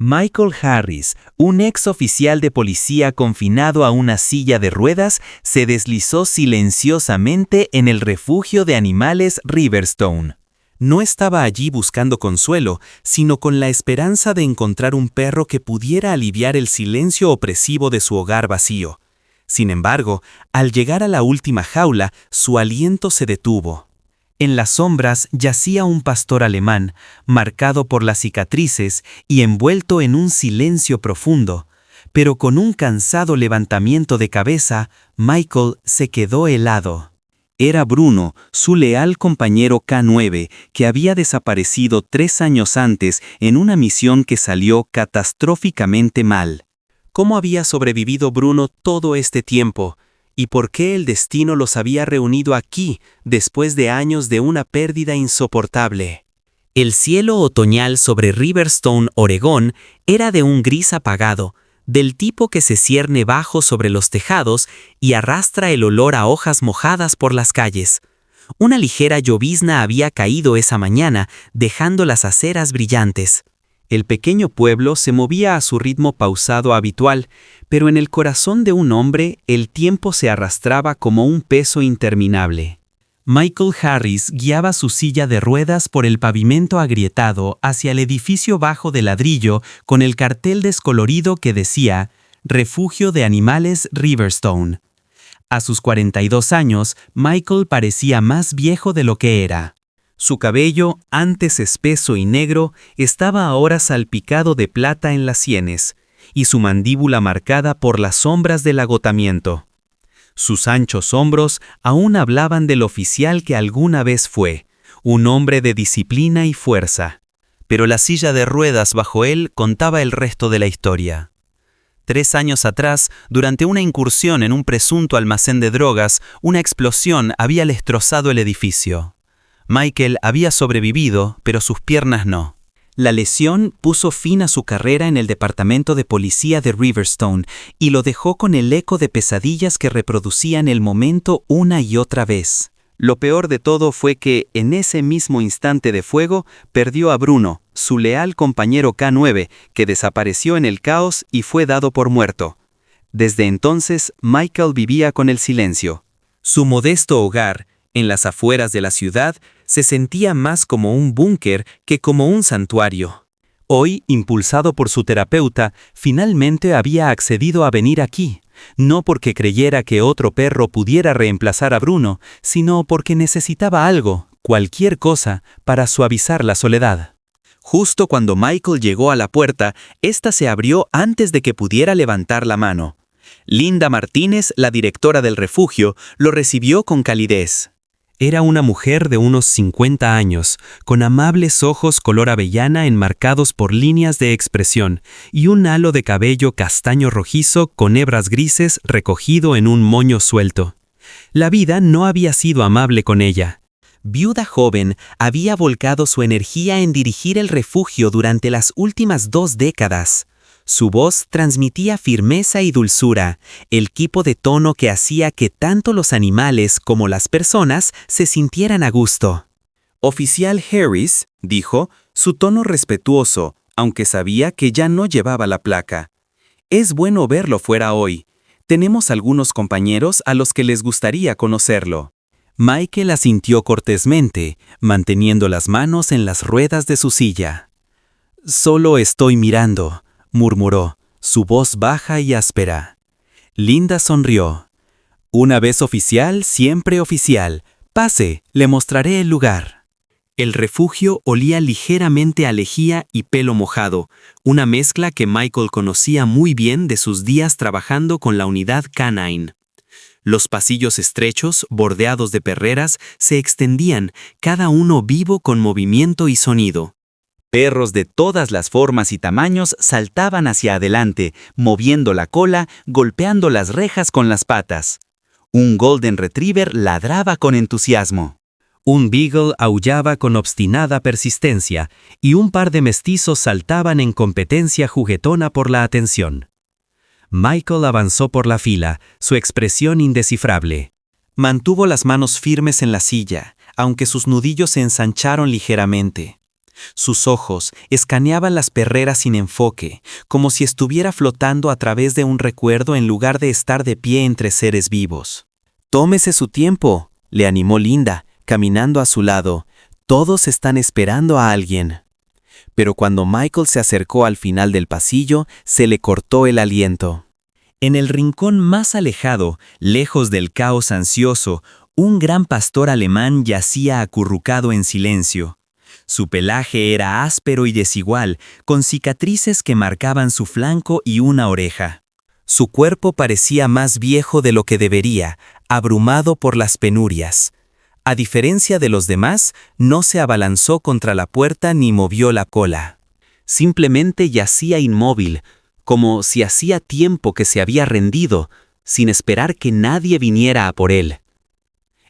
Michael Harris, un ex oficial de policía confinado a una silla de ruedas, se deslizó silenciosamente en el refugio de animales Riverstone. No estaba allí buscando consuelo, sino con la esperanza de encontrar un perro que pudiera aliviar el silencio opresivo de su hogar vacío. Sin embargo, al llegar a la última jaula, su aliento se detuvo. En las sombras yacía un pastor alemán, marcado por las cicatrices y envuelto en un silencio profundo. Pero con un cansado levantamiento de cabeza, Michael se quedó helado. Era Bruno, su leal compañero K9, que había desaparecido 3 años antes en una misión que salió catastróficamente mal. ¿Cómo había sobrevivido Bruno todo este tiempo? ¿Y por qué el destino los había reunido aquí, después de años de una pérdida insoportable? El cielo otoñal sobre Riverstone, Oregón, era de un gris apagado, del tipo que se cierne bajo sobre los tejados y arrastra el olor a hojas mojadas por las calles. Una ligera llovizna había caído esa mañana, dejando las aceras brillantes. El pequeño pueblo se movía a su ritmo pausado habitual, pero en el corazón de un hombre el tiempo se arrastraba como un peso interminable. Michael Harris guiaba su silla de ruedas por el pavimento agrietado hacia el edificio bajo de ladrillo con el cartel descolorido que decía «Refugio de Animales Riverstone». A sus 42 años, Michael parecía más viejo de lo que era. Su cabello, antes espeso y negro, estaba ahora salpicado de plata en las sienes, y su mandíbula marcada por las sombras del agotamiento. Sus anchos hombros aún hablaban del oficial que alguna vez fue, un hombre de disciplina y fuerza. Pero la silla de ruedas bajo él contaba el resto de la historia. 3 años atrás, durante una incursión en un presunto almacén de drogas, una explosión había destrozado el edificio. Michael había sobrevivido, pero sus piernas no. La lesión puso fin a su carrera en el departamento de policía de Riverstone y lo dejó con el eco de pesadillas que reproducían el momento una y otra vez. Lo peor de todo fue que, en ese mismo instante de fuego, perdió a Bruno, su leal compañero K9, que desapareció en el caos y fue dado por muerto. Desde entonces, Michael vivía con el silencio. Su modesto hogar, en las afueras de la ciudad, se sentía más como un búnker que como un santuario. Hoy, impulsado por su terapeuta, finalmente había accedido a venir aquí, no porque creyera que otro perro pudiera reemplazar a Bruno, sino porque necesitaba algo, cualquier cosa, para suavizar la soledad. Justo cuando Michael llegó a la puerta, ésta se abrió antes de que pudiera levantar la mano. Linda Martínez, la directora del refugio, lo recibió con calidez. Era una mujer de unos 50 años, con amables ojos color avellana enmarcados por líneas de expresión y un halo de cabello castaño rojizo con hebras grises recogido en un moño suelto. La vida no había sido amable con ella. Viuda joven, había volcado su energía en dirigir el refugio durante las últimas 2 décadas. Su voz transmitía firmeza y dulzura, el tipo de tono que hacía que tanto los animales como las personas se sintieran a gusto. «Oficial Harris», dijo, su tono respetuoso, aunque sabía que ya no llevaba la placa. «Es bueno verlo fuera hoy. Tenemos algunos compañeros a los que les gustaría conocerlo». Michael asintió cortésmente, manteniendo las manos en las ruedas de su silla. «Solo estoy mirando», murmuró, su voz baja y áspera. Linda sonrió. «Una vez oficial, siempre oficial. Pase, le mostraré el lugar». El refugio olía ligeramente a lejía y pelo mojado, una mezcla que Michael conocía muy bien de sus días trabajando con la unidad Canine. Los pasillos estrechos, bordeados de perreras, se extendían, cada uno vivo con movimiento y sonido. Perros de todas las formas y tamaños saltaban hacia adelante, moviendo la cola, golpeando las rejas con las patas. Un Golden Retriever ladraba con entusiasmo. Un Beagle aullaba con obstinada persistencia, y un par de mestizos saltaban en competencia juguetona por la atención. Michael avanzó por la fila, su expresión indescifrable. Mantuvo las manos firmes en la silla, aunque sus nudillos se ensancharon ligeramente. Sus ojos escaneaban las perreras sin enfoque, como si estuviera flotando a través de un recuerdo en lugar de estar de pie entre seres vivos. «Tómese su tiempo», le animó Linda, caminando a su lado. «Todos están esperando a alguien». Pero cuando Michael se acercó al final del pasillo, se le cortó el aliento. En el rincón más alejado, lejos del caos ansioso, un gran pastor alemán yacía acurrucado en silencio. Su pelaje era áspero y desigual, con cicatrices que marcaban su flanco y una oreja. Su cuerpo parecía más viejo de lo que debería, abrumado por las penurias. A diferencia de los demás, no se abalanzó contra la puerta ni movió la cola. Simplemente yacía inmóvil, como si hacía tiempo que se había rendido, sin esperar que nadie viniera a por él.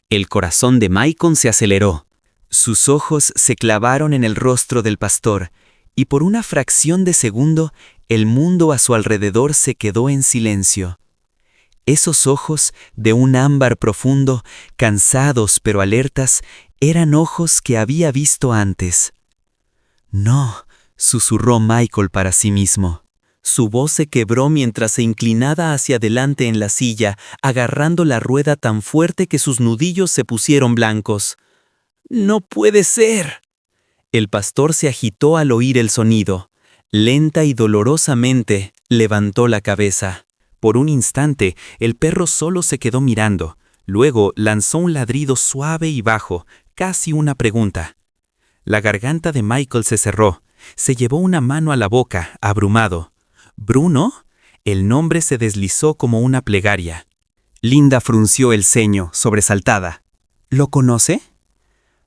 El corazón de Michael se aceleró. Sus ojos se clavaron en el rostro del pastor, y por una fracción de segundo, el mundo a su alrededor se quedó en silencio. Esos ojos, de un ámbar profundo, cansados pero alertas, eran ojos que había visto antes. «No», susurró Michael para sí mismo. Su voz se quebró mientras se inclinaba hacia adelante en la silla, agarrando la rueda tan fuerte que sus nudillos se pusieron blancos. «¡No puede ser!». El pastor se agitó al oír el sonido. Lenta y dolorosamente levantó la cabeza. Por un instante, el perro solo se quedó mirando. Luego lanzó un ladrido suave y bajo, casi una pregunta. La garganta de Michael se cerró. Se llevó una mano a la boca, abrumado. «¿Bruno?». El nombre se deslizó como una plegaria. Linda frunció el ceño, sobresaltada. «¿Lo conoce?».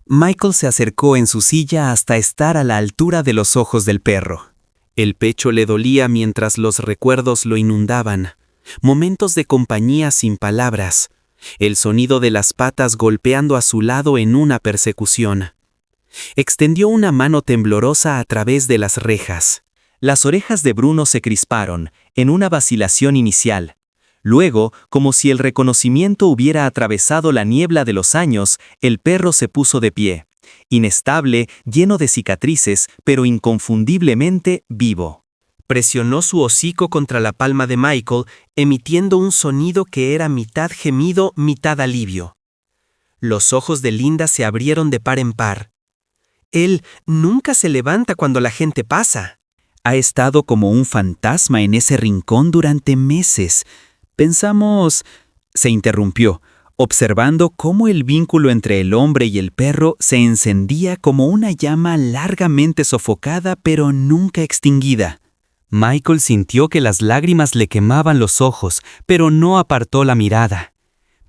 Michael se acercó en su silla hasta estar a la altura de los ojos del perro. El pecho le dolía mientras los recuerdos lo inundaban. Momentos de compañía sin palabras. El sonido de las patas golpeando a su lado en una persecución. Extendió una mano temblorosa a través de las rejas. Las orejas de Bruno se crisparon, en una vacilación inicial. Luego, como si el reconocimiento hubiera atravesado la niebla de los años, el perro se puso de pie. Inestable, lleno de cicatrices, pero inconfundiblemente vivo. Presionó su hocico contra la palma de Michael, emitiendo un sonido que era mitad gemido, mitad alivio. Los ojos de Linda se abrieron de par en par. «Él nunca se levanta cuando la gente pasa». «Ha estado como un fantasma en ese rincón durante meses. Pensamos…». Se interrumpió, observando cómo el vínculo entre el hombre y el perro se encendía como una llama largamente sofocada pero nunca extinguida. Michael sintió que las lágrimas le quemaban los ojos, pero no apartó la mirada.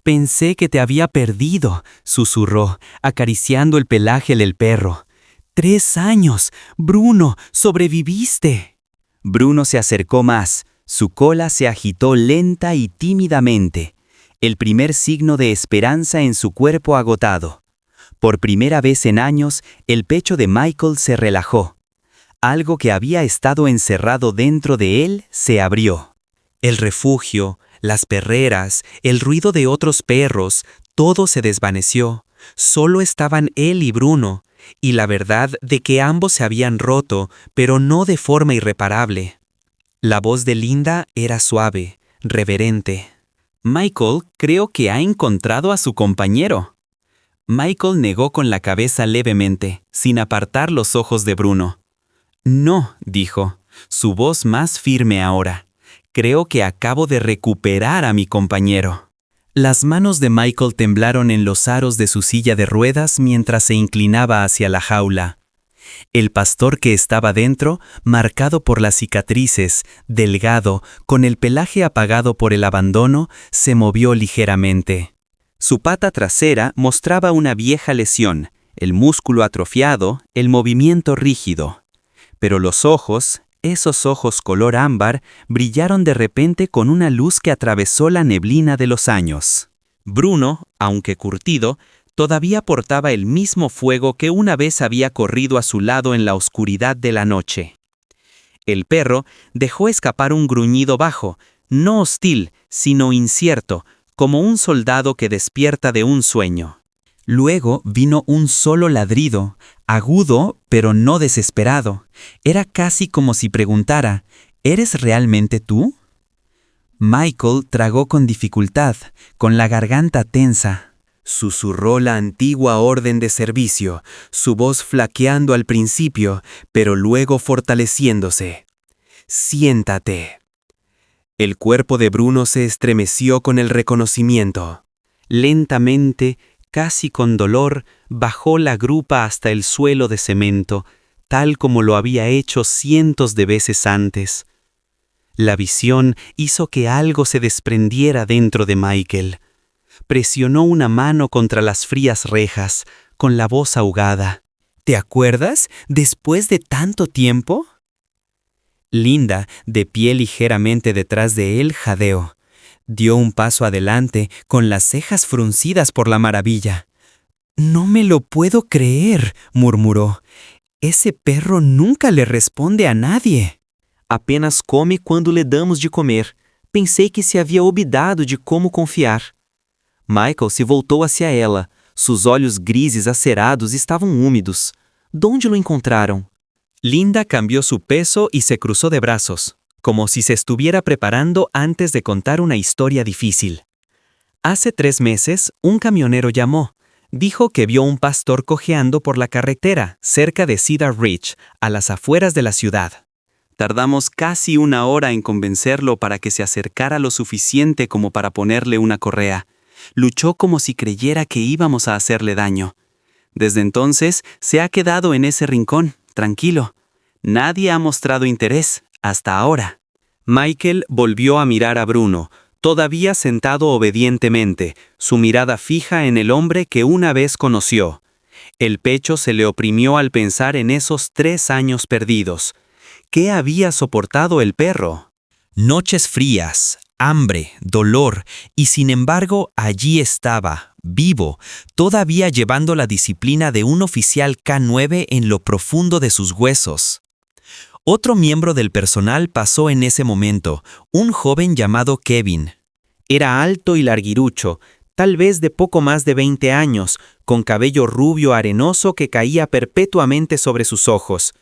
«Pensé que te había perdido», susurró, acariciando el pelaje del perro. «3 años, Bruno, sobreviviste». Bruno se acercó más, su cola se agitó lenta y tímidamente, el primer signo de esperanza en su cuerpo agotado. Por primera vez en años, el pecho de Michael se relajó. Algo que había estado encerrado dentro de él se abrió. El refugio, las perreras, el ruido de otros perros, todo se desvaneció. Solo estaban él y Bruno, y la verdad de que ambos se habían roto, pero no de forma irreparable. La voz de Linda era suave, reverente. «Michael, creo que ha encontrado a su compañero». Michael negó con la cabeza levemente, sin apartar los ojos de Bruno. «No», dijo, su voz más firme ahora. «Creo que acabo de recuperar a mi compañero». Las manos de Michael temblaron en los aros de su silla de ruedas mientras se inclinaba hacia la jaula. El pastor que estaba dentro, marcado por las cicatrices, delgado, con el pelaje apagado por el abandono, se movió ligeramente. Su pata trasera mostraba una vieja lesión, el músculo atrofiado, el movimiento rígido. Pero los ojos, esos ojos color ámbar, brillaron de repente con una luz que atravesó la neblina de los años. Bruno, aunque curtido, todavía portaba el mismo fuego que una vez había corrido a su lado en la oscuridad de la noche. El perro dejó escapar un gruñido bajo, no hostil, sino incierto, como un soldado que despierta de un sueño. Luego vino un solo ladrido, agudo pero no desesperado. Era casi como si preguntara, ¿eres realmente tú? Michael tragó con dificultad, con la garganta tensa. Susurró la antigua orden de servicio, su voz flaqueando al principio, pero luego fortaleciéndose. «Siéntate». El cuerpo de Bruno se estremeció con el reconocimiento. Lentamente, casi con dolor, bajó la grupa hasta el suelo de cemento, tal como lo había hecho cientos de veces antes. La visión hizo que algo se desprendiera dentro de Michael. Presionó una mano contra las frías rejas, con la voz ahogada. «¿Te acuerdas? ¿Después de tanto tiempo?» Linda, de pie ligeramente detrás de él, jadeó. Dio un paso adelante, con las cejas fruncidas por la maravilla. «No me lo puedo creer», murmuró. «Ese perro nunca le responde a nadie». Apenas come quando lhe damos de comer. Pensei que se havia olvidado de como confiar. Michael se voltou hacia ela. Sus olhos grises acerados estavam úmidos. ¿Dónde lo encontraram? Linda cambió su peso y se cruzó de brazos, como si se estuviera preparando antes de contar una historia difícil. Hace 3 meses, un camionero llamó. Dijo que vio un pastor cojeando por la carretera, cerca de Cedar Ridge, a las afueras de la ciudad. Tardamos casi 1 hora en convencerlo para que se acercara lo suficiente como para ponerle una correa. Luchó como si creyera que íbamos a hacerle daño. Desde entonces, se ha quedado en ese rincón, tranquilo. Nadie ha mostrado interés, hasta ahora. Michael volvió a mirar a Bruno, todavía sentado obedientemente, su mirada fija en el hombre que una vez conoció. El pecho se le oprimió al pensar en esos 3 años perdidos. ¿Qué había soportado el perro? Noches frías, hambre, dolor, y sin embargo allí estaba, vivo, todavía llevando la disciplina de un oficial K9 en lo profundo de sus huesos. Otro miembro del personal pasó en ese momento, un joven llamado Kevin. Era alto y larguirucho, tal vez de poco más de 20 años, con cabello rubio arenoso que caía perpetuamente sobre sus ojos.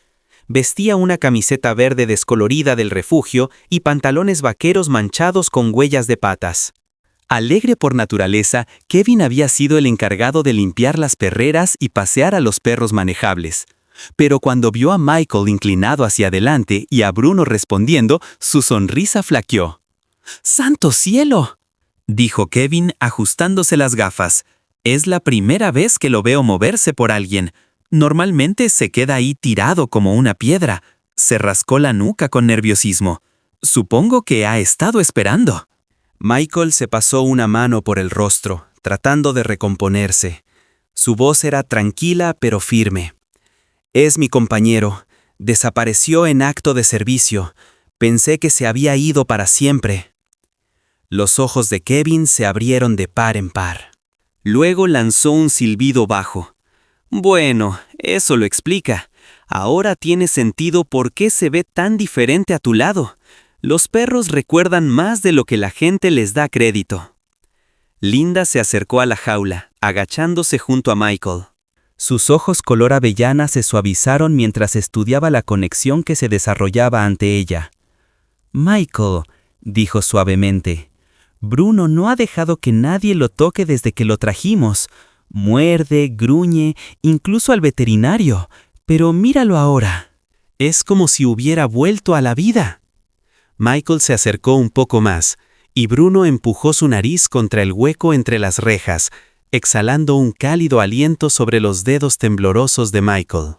Vestía una camiseta verde descolorida del refugio y pantalones vaqueros manchados con huellas de patas. Alegre por naturaleza, Kevin había sido el encargado de limpiar las perreras y pasear a los perros manejables. Pero cuando vio a Michael inclinado hacia adelante y a Bruno respondiendo, su sonrisa flaqueó. «¡Santo cielo!», dijo Kevin ajustándose las gafas. «Es la primera vez que lo veo moverse por alguien. Normalmente se queda ahí tirado como una piedra». Se rascó la nuca con nerviosismo. «Supongo que ha estado esperando». Michael se pasó una mano por el rostro, tratando de recomponerse. Su voz era tranquila pero firme. «Es mi compañero. Desapareció en acto de servicio. Pensé que se había ido para siempre». Los ojos de Kevin se abrieron de par en par. Luego lanzó un silbido bajo. «Bueno, eso lo explica. Ahora tiene sentido por qué se ve tan diferente a tu lado. Los perros recuerdan más de lo que la gente les da crédito». Linda se acercó a la jaula, agachándose junto a Michael. Sus ojos color avellana se suavizaron mientras estudiaba la conexión que se desarrollaba ante ella. «Michael», dijo suavemente, «Bruno no ha dejado que nadie lo toque desde que lo trajimos. Muerde, gruñe, incluso al veterinario. Pero míralo ahora. Es como si hubiera vuelto a la vida». Michael se acercó un poco más, y Bruno empujó su nariz contra el hueco entre las rejas, exhalando un cálido aliento sobre los dedos temblorosos de Michael.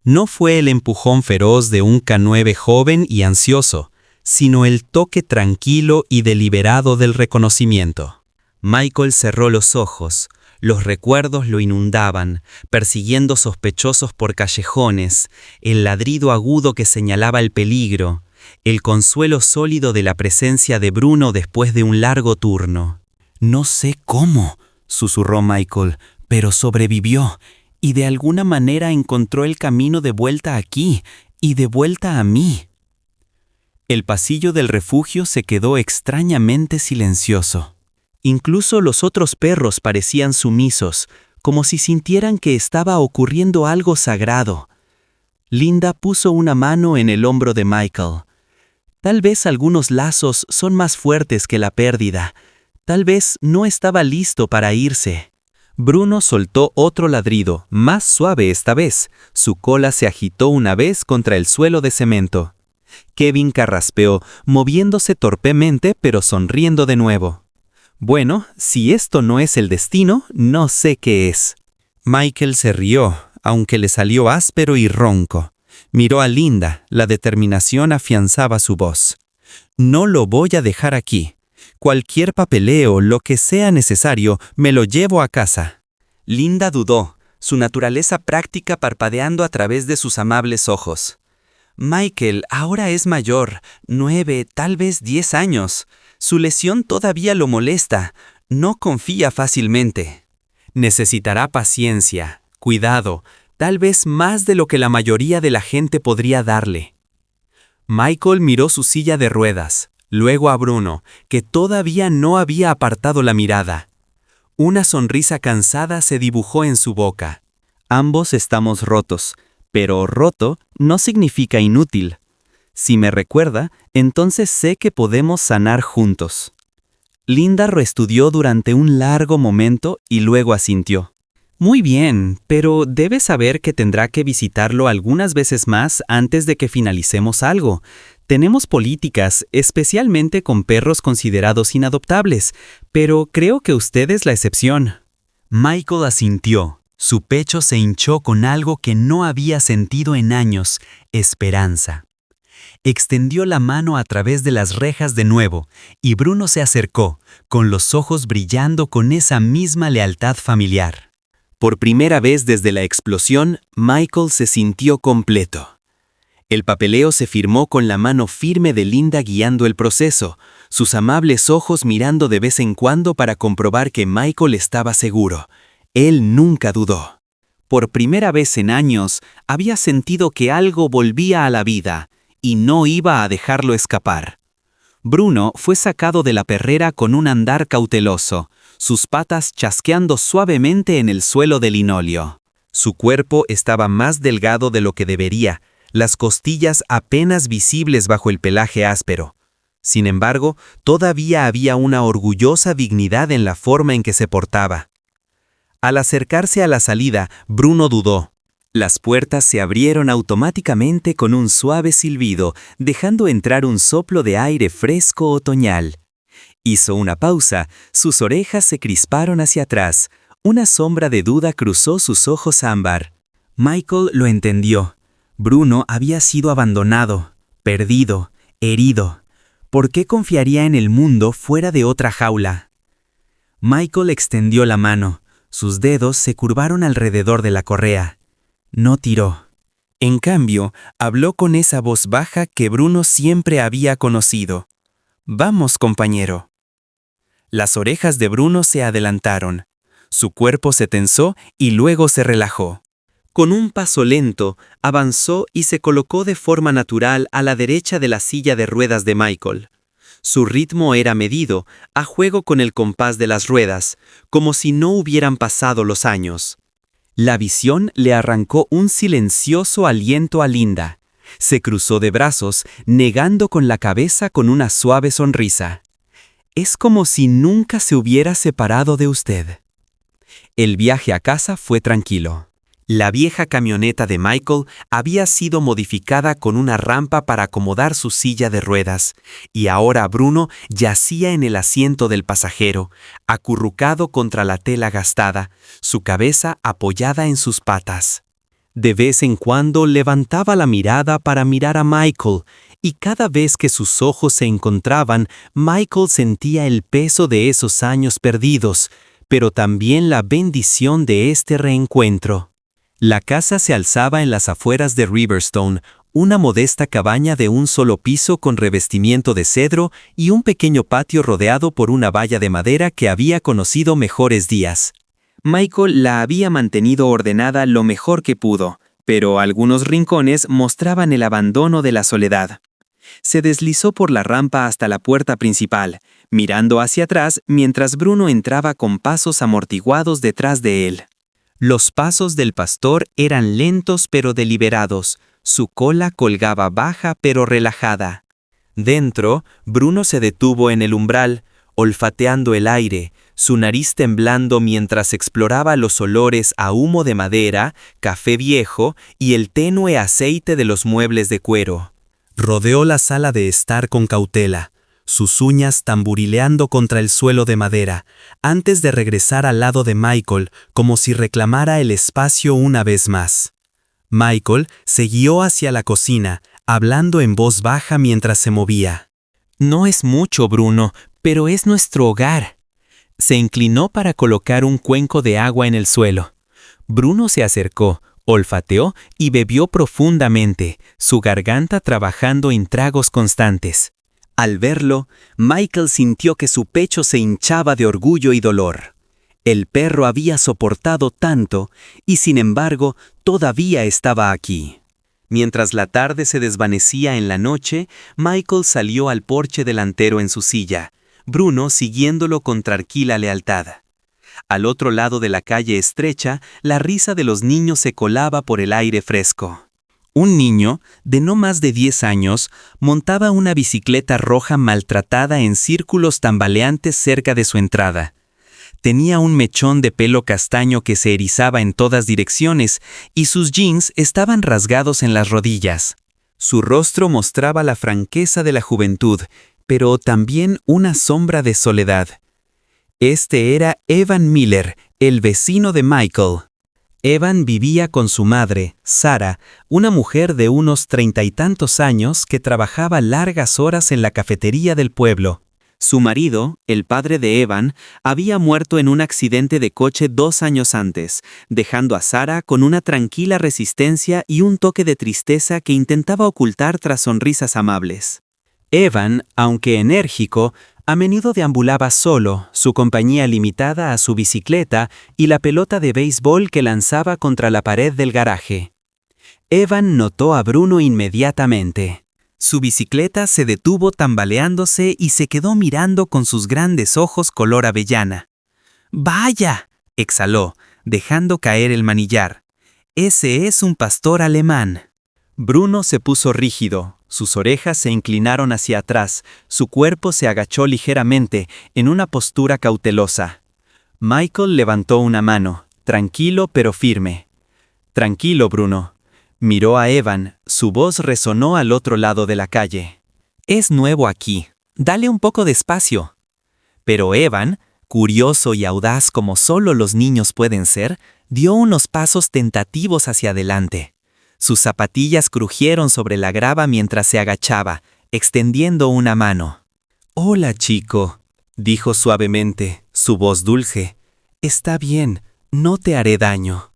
No fue el empujón feroz de un K9 joven y ansioso, sino el toque tranquilo y deliberado del reconocimiento. Michael cerró los ojos. Los recuerdos lo inundaban, persiguiendo sospechosos por callejones, el ladrido agudo que señalaba el peligro, el consuelo sólido de la presencia de Bruno después de un largo turno. «No sé cómo», susurró Michael, «pero sobrevivió, y de alguna manera encontró el camino de vuelta aquí, y de vuelta a mí». El pasillo del refugio se quedó extrañamente silencioso. Incluso los otros perros parecían sumisos, como si sintieran que estaba ocurriendo algo sagrado. Linda puso una mano en el hombro de Michael. Tal vez algunos lazos son más fuertes que la pérdida. Tal vez no estaba listo para irse. Bruno soltó otro ladrido, más suave esta vez. Su cola se agitó una vez contra el suelo de cemento. Kevin carraspeó, moviéndose torpemente pero sonriendo de nuevo. Bueno, si esto no es el destino, no sé qué es. Michael se rió, aunque le salió áspero y ronco. Miró a Linda, la determinación afianzaba su voz. No lo voy a dejar aquí. Cualquier papeleo, lo que sea necesario, me lo llevo a casa. Linda dudó, su naturaleza práctica parpadeando a través de sus amables ojos. Michael ahora es mayor, 9, tal vez 10 años. Su lesión todavía lo molesta, no confía fácilmente. Necesitará paciencia, cuidado, tal vez más de lo que la mayoría de la gente podría darle. Michael miró su silla de ruedas, luego a Bruno, que todavía no había apartado la mirada. Una sonrisa cansada se dibujó en su boca. Ambos estamos rotos, pero roto no significa inútil. Si me recuerda, entonces sé que podemos sanar juntos. Linda reestudió durante un largo momento y luego asintió. Muy bien, pero debe saber que tendrá que visitarlo algunas veces más antes de que finalicemos algo. Tenemos políticas, especialmente con perros considerados inadoptables, pero creo que usted es la excepción. Michael asintió. Su pecho se hinchó con algo que no había sentido en años, esperanza. Extendió la mano a través de las rejas de nuevo, y Bruno se acercó, con los ojos brillando con esa misma lealtad familiar. Por primera vez desde la explosión, Michael se sintió completo. El papeleo se firmó con la mano firme de Linda guiando el proceso, sus amables ojos mirando de vez en cuando para comprobar que Michael estaba seguro. Él nunca dudó. Por primera vez en años, había sentido que algo volvía a la vida, y no iba a dejarlo escapar. Bruno fue sacado de la perrera con un andar cauteloso, sus patas chasqueando suavemente en el suelo de linóleo. Su cuerpo estaba más delgado de lo que debería, las costillas apenas visibles bajo el pelaje áspero. Sin embargo, todavía había una orgullosa dignidad en la forma en que se portaba. Al acercarse a la salida, Bruno dudó. Las puertas se abrieron automáticamente con un suave silbido, dejando entrar un soplo de aire fresco otoñal. Hizo una pausa, sus orejas se crisparon hacia atrás. Una sombra de duda cruzó sus ojos ámbar. Michael lo entendió. Bruno había sido abandonado, perdido, herido. ¿Por qué confiaría en el mundo fuera de otra jaula? Michael extendió la mano. Sus dedos se curvaron alrededor de la correa. No tiró. En cambio, habló con esa voz baja que Bruno siempre había conocido. «Vamos, compañero». Las orejas de Bruno se adelantaron. Su cuerpo se tensó y luego se relajó. Con un paso lento, avanzó y se colocó de forma natural a la derecha de la silla de ruedas de Michael. Su ritmo era medido, a juego con el compás de las ruedas, como si no hubieran pasado los años. La visión le arrancó un silencioso aliento a Linda. Se cruzó de brazos, negando con la cabeza con una suave sonrisa. Es como si nunca se hubiera separado de usted. El viaje a casa fue tranquilo. La vieja camioneta de Michael había sido modificada con una rampa para acomodar su silla de ruedas, y ahora Bruno yacía en el asiento del pasajero, acurrucado contra la tela gastada, su cabeza apoyada en sus patas. De vez en cuando levantaba la mirada para mirar a Michael, y cada vez que sus ojos se encontraban, Michael sentía el peso de esos años perdidos, pero también la bendición de este reencuentro. La casa se alzaba en las afueras de Riverstone, una modesta cabaña de un solo piso con revestimiento de cedro y un pequeño patio rodeado por una valla de madera que había conocido mejores días. Michael la había mantenido ordenada lo mejor que pudo, pero algunos rincones mostraban el abandono de la soledad. Se deslizó por la rampa hasta la puerta principal, mirando hacia atrás mientras Bruno entraba con pasos amortiguados detrás de él. Los pasos del pastor eran lentos pero deliberados, su cola colgaba baja pero relajada. Dentro, Bruno se detuvo en el umbral, olfateando el aire, su nariz temblando mientras exploraba los olores a humo de madera, café viejo y el tenue aceite de los muebles de cuero. Rodeó la sala de estar con cautela, sus uñas tamborileando contra el suelo de madera, antes de regresar al lado de Michael como si reclamara el espacio una vez más. Michael se guió hacia la cocina, hablando en voz baja mientras se movía. No es mucho, Bruno, pero es nuestro hogar. Se inclinó para colocar un cuenco de agua en el suelo. Bruno se acercó, olfateó y bebió profundamente, su garganta trabajando en tragos constantes. Al verlo, Michael sintió que su pecho se hinchaba de orgullo y dolor. El perro había soportado tanto y, sin embargo, todavía estaba aquí. Mientras la tarde se desvanecía en la noche, Michael salió al porche delantero en su silla, Bruno siguiéndolo con tranquila lealtad. Al otro lado de la calle estrecha, la risa de los niños se colaba por el aire fresco. Un niño, de no más de 10 años, montaba una bicicleta roja maltratada en círculos tambaleantes cerca de su entrada. Tenía un mechón de pelo castaño que se erizaba en todas direcciones y sus jeans estaban rasgados en las rodillas. Su rostro mostraba la franqueza de la juventud, pero también una sombra de soledad. Este era Evan Miller, el vecino de Michael. Evan vivía con su madre, Sarah, una mujer de unos 30 y tantos años que trabajaba largas horas en la cafetería del pueblo. Su marido, el padre de Evan, había muerto en un accidente de coche 2 años antes, dejando a Sarah con una tranquila resistencia y un toque de tristeza que intentaba ocultar tras sonrisas amables. Evan, aunque enérgico, a menudo deambulaba solo, su compañía limitada a su bicicleta y la pelota de béisbol que lanzaba contra la pared del garaje. Evan notó a Bruno inmediatamente. Su bicicleta se detuvo tambaleándose y se quedó mirando con sus grandes ojos color avellana. ¡Vaya!, exhaló, dejando caer el manillar. Ese es un pastor alemán. Bruno se puso rígido, sus orejas se inclinaron hacia atrás, su cuerpo se agachó ligeramente, en una postura cautelosa. Michael levantó una mano, tranquilo pero firme. «Tranquilo, Bruno». Miró a Evan, su voz resonó al otro lado de la calle. «Es nuevo aquí, dale un poco de espacio». Pero Evan, curioso y audaz como solo los niños pueden ser, dio unos pasos tentativos hacia adelante. Sus zapatillas crujieron sobre la grava mientras se agachaba, extendiendo una mano. «Hola, chico», dijo suavemente, su voz dulce. «Está bien, no te haré daño».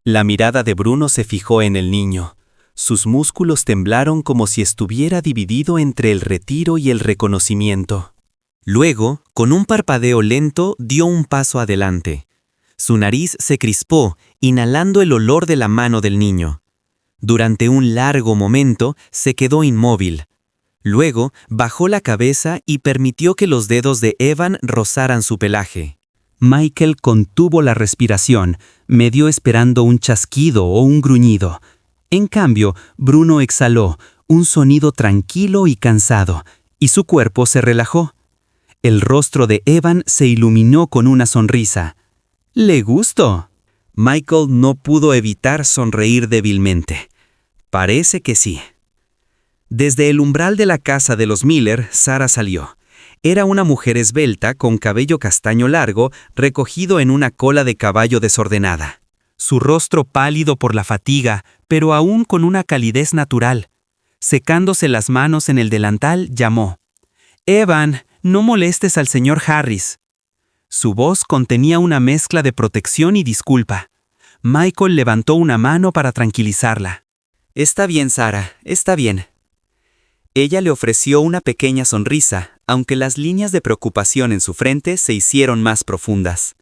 La mirada de Bruno se fijó en el niño. Sus músculos temblaron como si estuviera dividido entre el retiro y el reconocimiento. Luego, con un parpadeo lento, dio un paso adelante. Su nariz se crispó, inhalando el olor de la mano del niño. Durante un largo momento, se quedó inmóvil. Luego, bajó la cabeza y permitió que los dedos de Evan rozaran su pelaje. Michael contuvo la respiración, medio esperando un chasquido o un gruñido. En cambio, Bruno exhaló, un sonido tranquilo y cansado, y su cuerpo se relajó. El rostro de Evan se iluminó con una sonrisa. «¿Le gustó?» Michael no pudo evitar sonreír débilmente. Parece que sí. Desde el umbral de la casa de los Miller, Sarah salió. Era una mujer esbelta con cabello castaño largo, recogido en una cola de caballo desordenada. Su rostro pálido por la fatiga, pero aún con una calidez natural. Secándose las manos en el delantal, llamó. «Evan, no molestes al señor Harris». Su voz contenía una mezcla de protección y disculpa. Michael levantó una mano para tranquilizarla. «Está bien, Sarah, está bien». Ella le ofreció una pequeña sonrisa, aunque las líneas de preocupación en su frente se hicieron más profundas.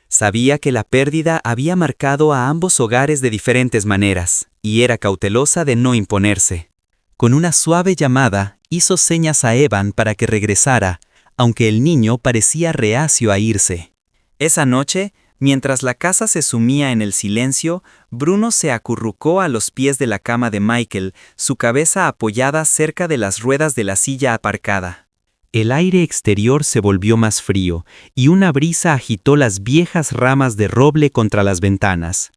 Sabía que la pérdida había marcado a ambos hogares de diferentes maneras, y era cautelosa de no imponerse. Con una suave llamada, hizo señas a Evan para que regresara, aunque el niño parecía reacio a irse. Esa noche, Mientras la casa se sumía en el silencio, Bruno se acurrucó a los pies de la cama de Michael, su cabeza apoyada cerca de las ruedas de la silla aparcada. El aire exterior se volvió más frío, y una brisa agitó las viejas ramas de roble contra las ventanas.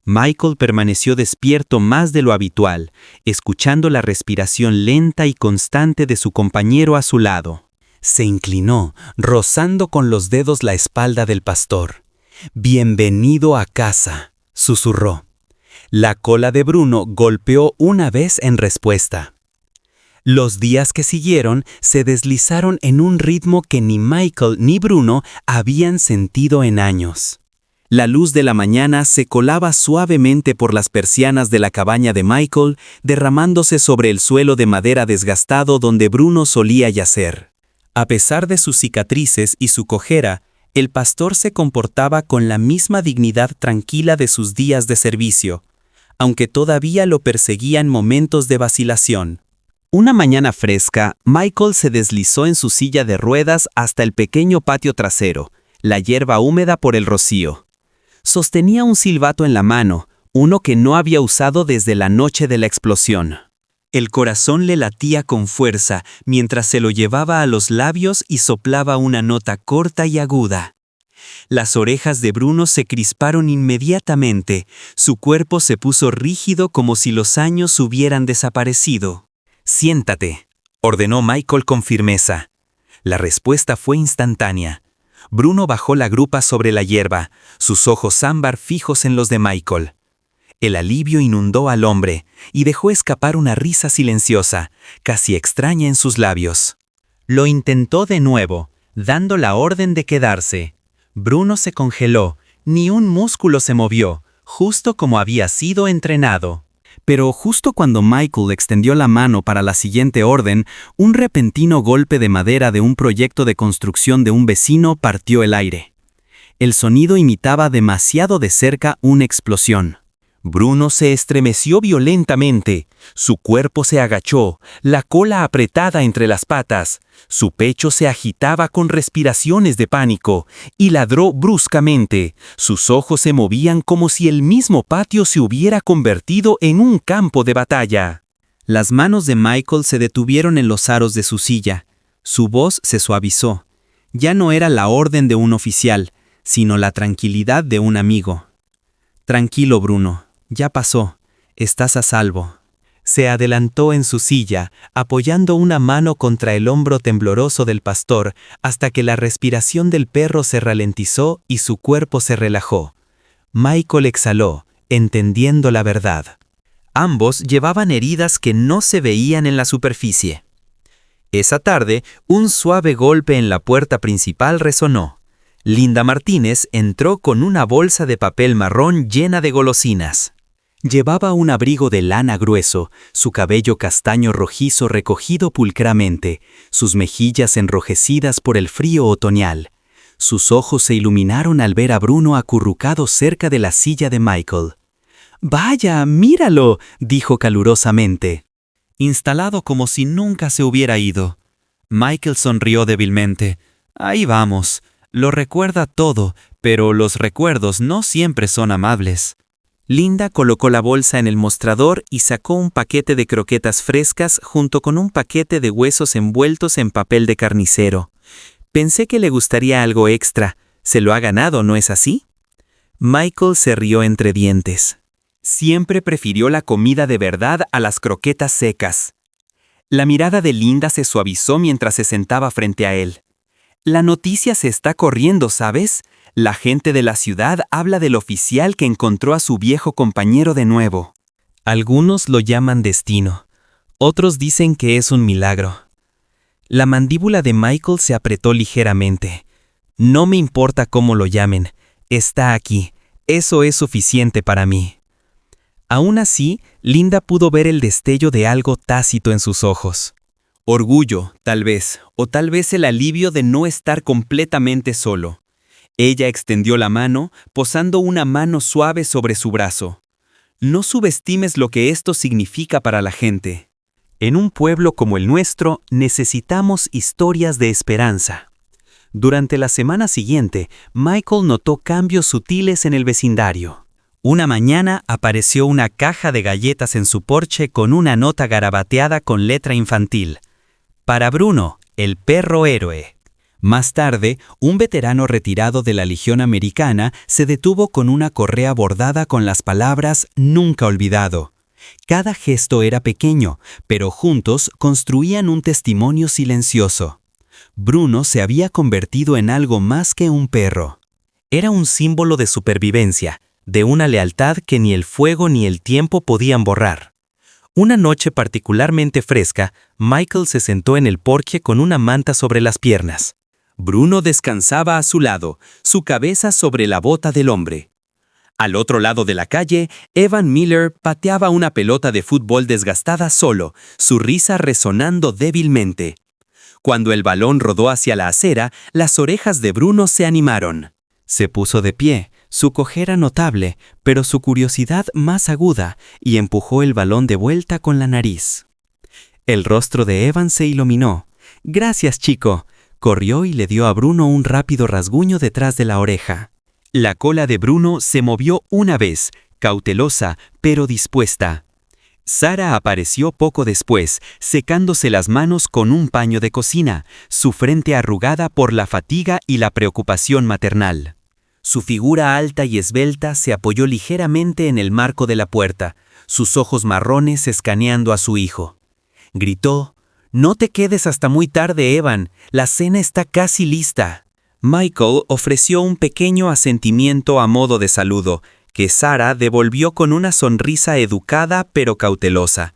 Michael permaneció despierto más de lo habitual, escuchando la respiración lenta y constante de su compañero a su lado. Se inclinó, rozando con los dedos la espalda del pastor. «Bienvenido a casa», susurró. La cola de Bruno golpeó una vez en respuesta. Los días que siguieron se deslizaron en un ritmo que ni Michael ni Bruno habían sentido en años. La luz de la mañana se colaba suavemente por las persianas de la cabaña de Michael, derramándose sobre el suelo de madera desgastado donde Bruno solía yacer. A pesar de sus cicatrices y su cojera, el pastor se comportaba con la misma dignidad tranquila de sus días de servicio, aunque todavía lo perseguían momentos de vacilación. Una mañana fresca, Michael se deslizó en su silla de ruedas hasta el pequeño patio trasero, la hierba húmeda por el rocío. Sostenía un silbato en la mano, uno que no había usado desde la noche de la explosión. El corazón le latía con fuerza mientras se lo llevaba a los labios y soplaba una nota corta y aguda. Las orejas de Bruno se crisparon inmediatamente, su cuerpo se puso rígido como si los años hubieran desaparecido. «Siéntate», ordenó Michael con firmeza. La respuesta fue instantánea. Bruno bajó la grupa sobre la hierba, sus ojos ámbar fijos en los de Michael. El alivio inundó al hombre y dejó escapar una risa silenciosa, casi extraña en sus labios. Lo intentó de nuevo, dando la orden de quedarse. Bruno se congeló, ni un músculo se movió, justo como había sido entrenado. Pero justo cuando Michael extendió la mano para la siguiente orden, un repentino golpe de madera de un proyecto de construcción de un vecino partió el aire. El sonido imitaba demasiado de cerca una explosión. Bruno se estremeció violentamente, su cuerpo se agachó, la cola apretada entre las patas, su pecho se agitaba con respiraciones de pánico, y ladró bruscamente, sus ojos se movían como si el mismo patio se hubiera convertido en un campo de batalla. Las manos de Michael se detuvieron en los aros de su silla, su voz se suavizó. Ya no era la orden de un oficial, sino la tranquilidad de un amigo. «Tranquilo, Bruno. Ya pasó, estás a salvo». Se adelantó en su silla, apoyando una mano contra el hombro tembloroso del pastor, hasta que la respiración del perro se ralentizó y su cuerpo se relajó. Michael exhaló, entendiendo la verdad. Ambos llevaban heridas que no se veían en la superficie. Esa tarde, un suave golpe en la puerta principal resonó. Linda Martínez entró con una bolsa de papel marrón llena de golosinas. Llevaba un abrigo de lana grueso, su cabello castaño rojizo recogido pulcramente, sus mejillas enrojecidas por el frío otoñal. Sus ojos se iluminaron al ver a Bruno acurrucado cerca de la silla de Michael. «Vaya, míralo», dijo calurosamente. Instalado como si nunca se hubiera ido. Michael sonrió débilmente. «Ahí vamos. Lo recuerda todo, pero los recuerdos no siempre son amables». Linda colocó la bolsa en el mostrador y sacó un paquete de croquetas frescas junto con un paquete de huesos envueltos en papel de carnicero. «Pensé que le gustaría algo extra. Se lo ha ganado, ¿no es así?» Michael se rió entre dientes. Siempre prefirió la comida de verdad a las croquetas secas. La mirada de Linda se suavizó mientras se sentaba frente a él. «La noticia se está corriendo, ¿sabes? La gente de la ciudad habla del oficial que encontró a su viejo compañero de nuevo. Algunos lo llaman destino. Otros dicen que es un milagro». La mandíbula de Michael se apretó ligeramente. «No me importa cómo lo llamen. Está aquí. Eso es suficiente para mí». Aún así, Linda pudo ver el destello de algo tácito en sus ojos. Orgullo, tal vez, o tal vez el alivio de no estar completamente solo. Ella extendió la mano, posando una mano suave sobre su brazo. «No subestimes lo que esto significa para la gente. En un pueblo como el nuestro, necesitamos historias de esperanza». Durante la semana siguiente, Michael notó cambios sutiles en el vecindario. Una mañana apareció una caja de galletas en su porche con una nota garabateada con letra infantil. Para Bruno, el perro héroe. Más tarde, un veterano retirado de la Legión Americana se detuvo con una correa bordada con las palabras «Nunca olvidado». Cada gesto era pequeño, pero juntos construían un testimonio silencioso. Bruno se había convertido en algo más que un perro. Era un símbolo de supervivencia, de una lealtad que ni el fuego ni el tiempo podían borrar. Una noche particularmente fresca, Michael se sentó en el porche con una manta sobre las piernas. Bruno descansaba a su lado, su cabeza sobre la bota del hombre. Al otro lado de la calle, Evan Miller pateaba una pelota de fútbol desgastada solo, su risa resonando débilmente. Cuando el balón rodó hacia la acera, las orejas de Bruno se animaron. Se puso de pie, su cojera notable, pero su curiosidad más aguda, y empujó el balón de vuelta con la nariz. El rostro de Evan se iluminó. «Gracias, chico». Corrió y le dio a Bruno un rápido rasguño detrás de la oreja. La cola de Bruno se movió una vez, cautelosa, pero dispuesta. Sara apareció poco después, secándose las manos con un paño de cocina, su frente arrugada por la fatiga y la preocupación maternal. Su figura alta y esbelta se apoyó ligeramente en el marco de la puerta, sus ojos marrones escaneando a su hijo. Gritó: «No te quedes hasta muy tarde, Evan, la cena está casi lista». Michael ofreció un pequeño asentimiento a modo de saludo, que Sara devolvió con una sonrisa educada pero cautelosa.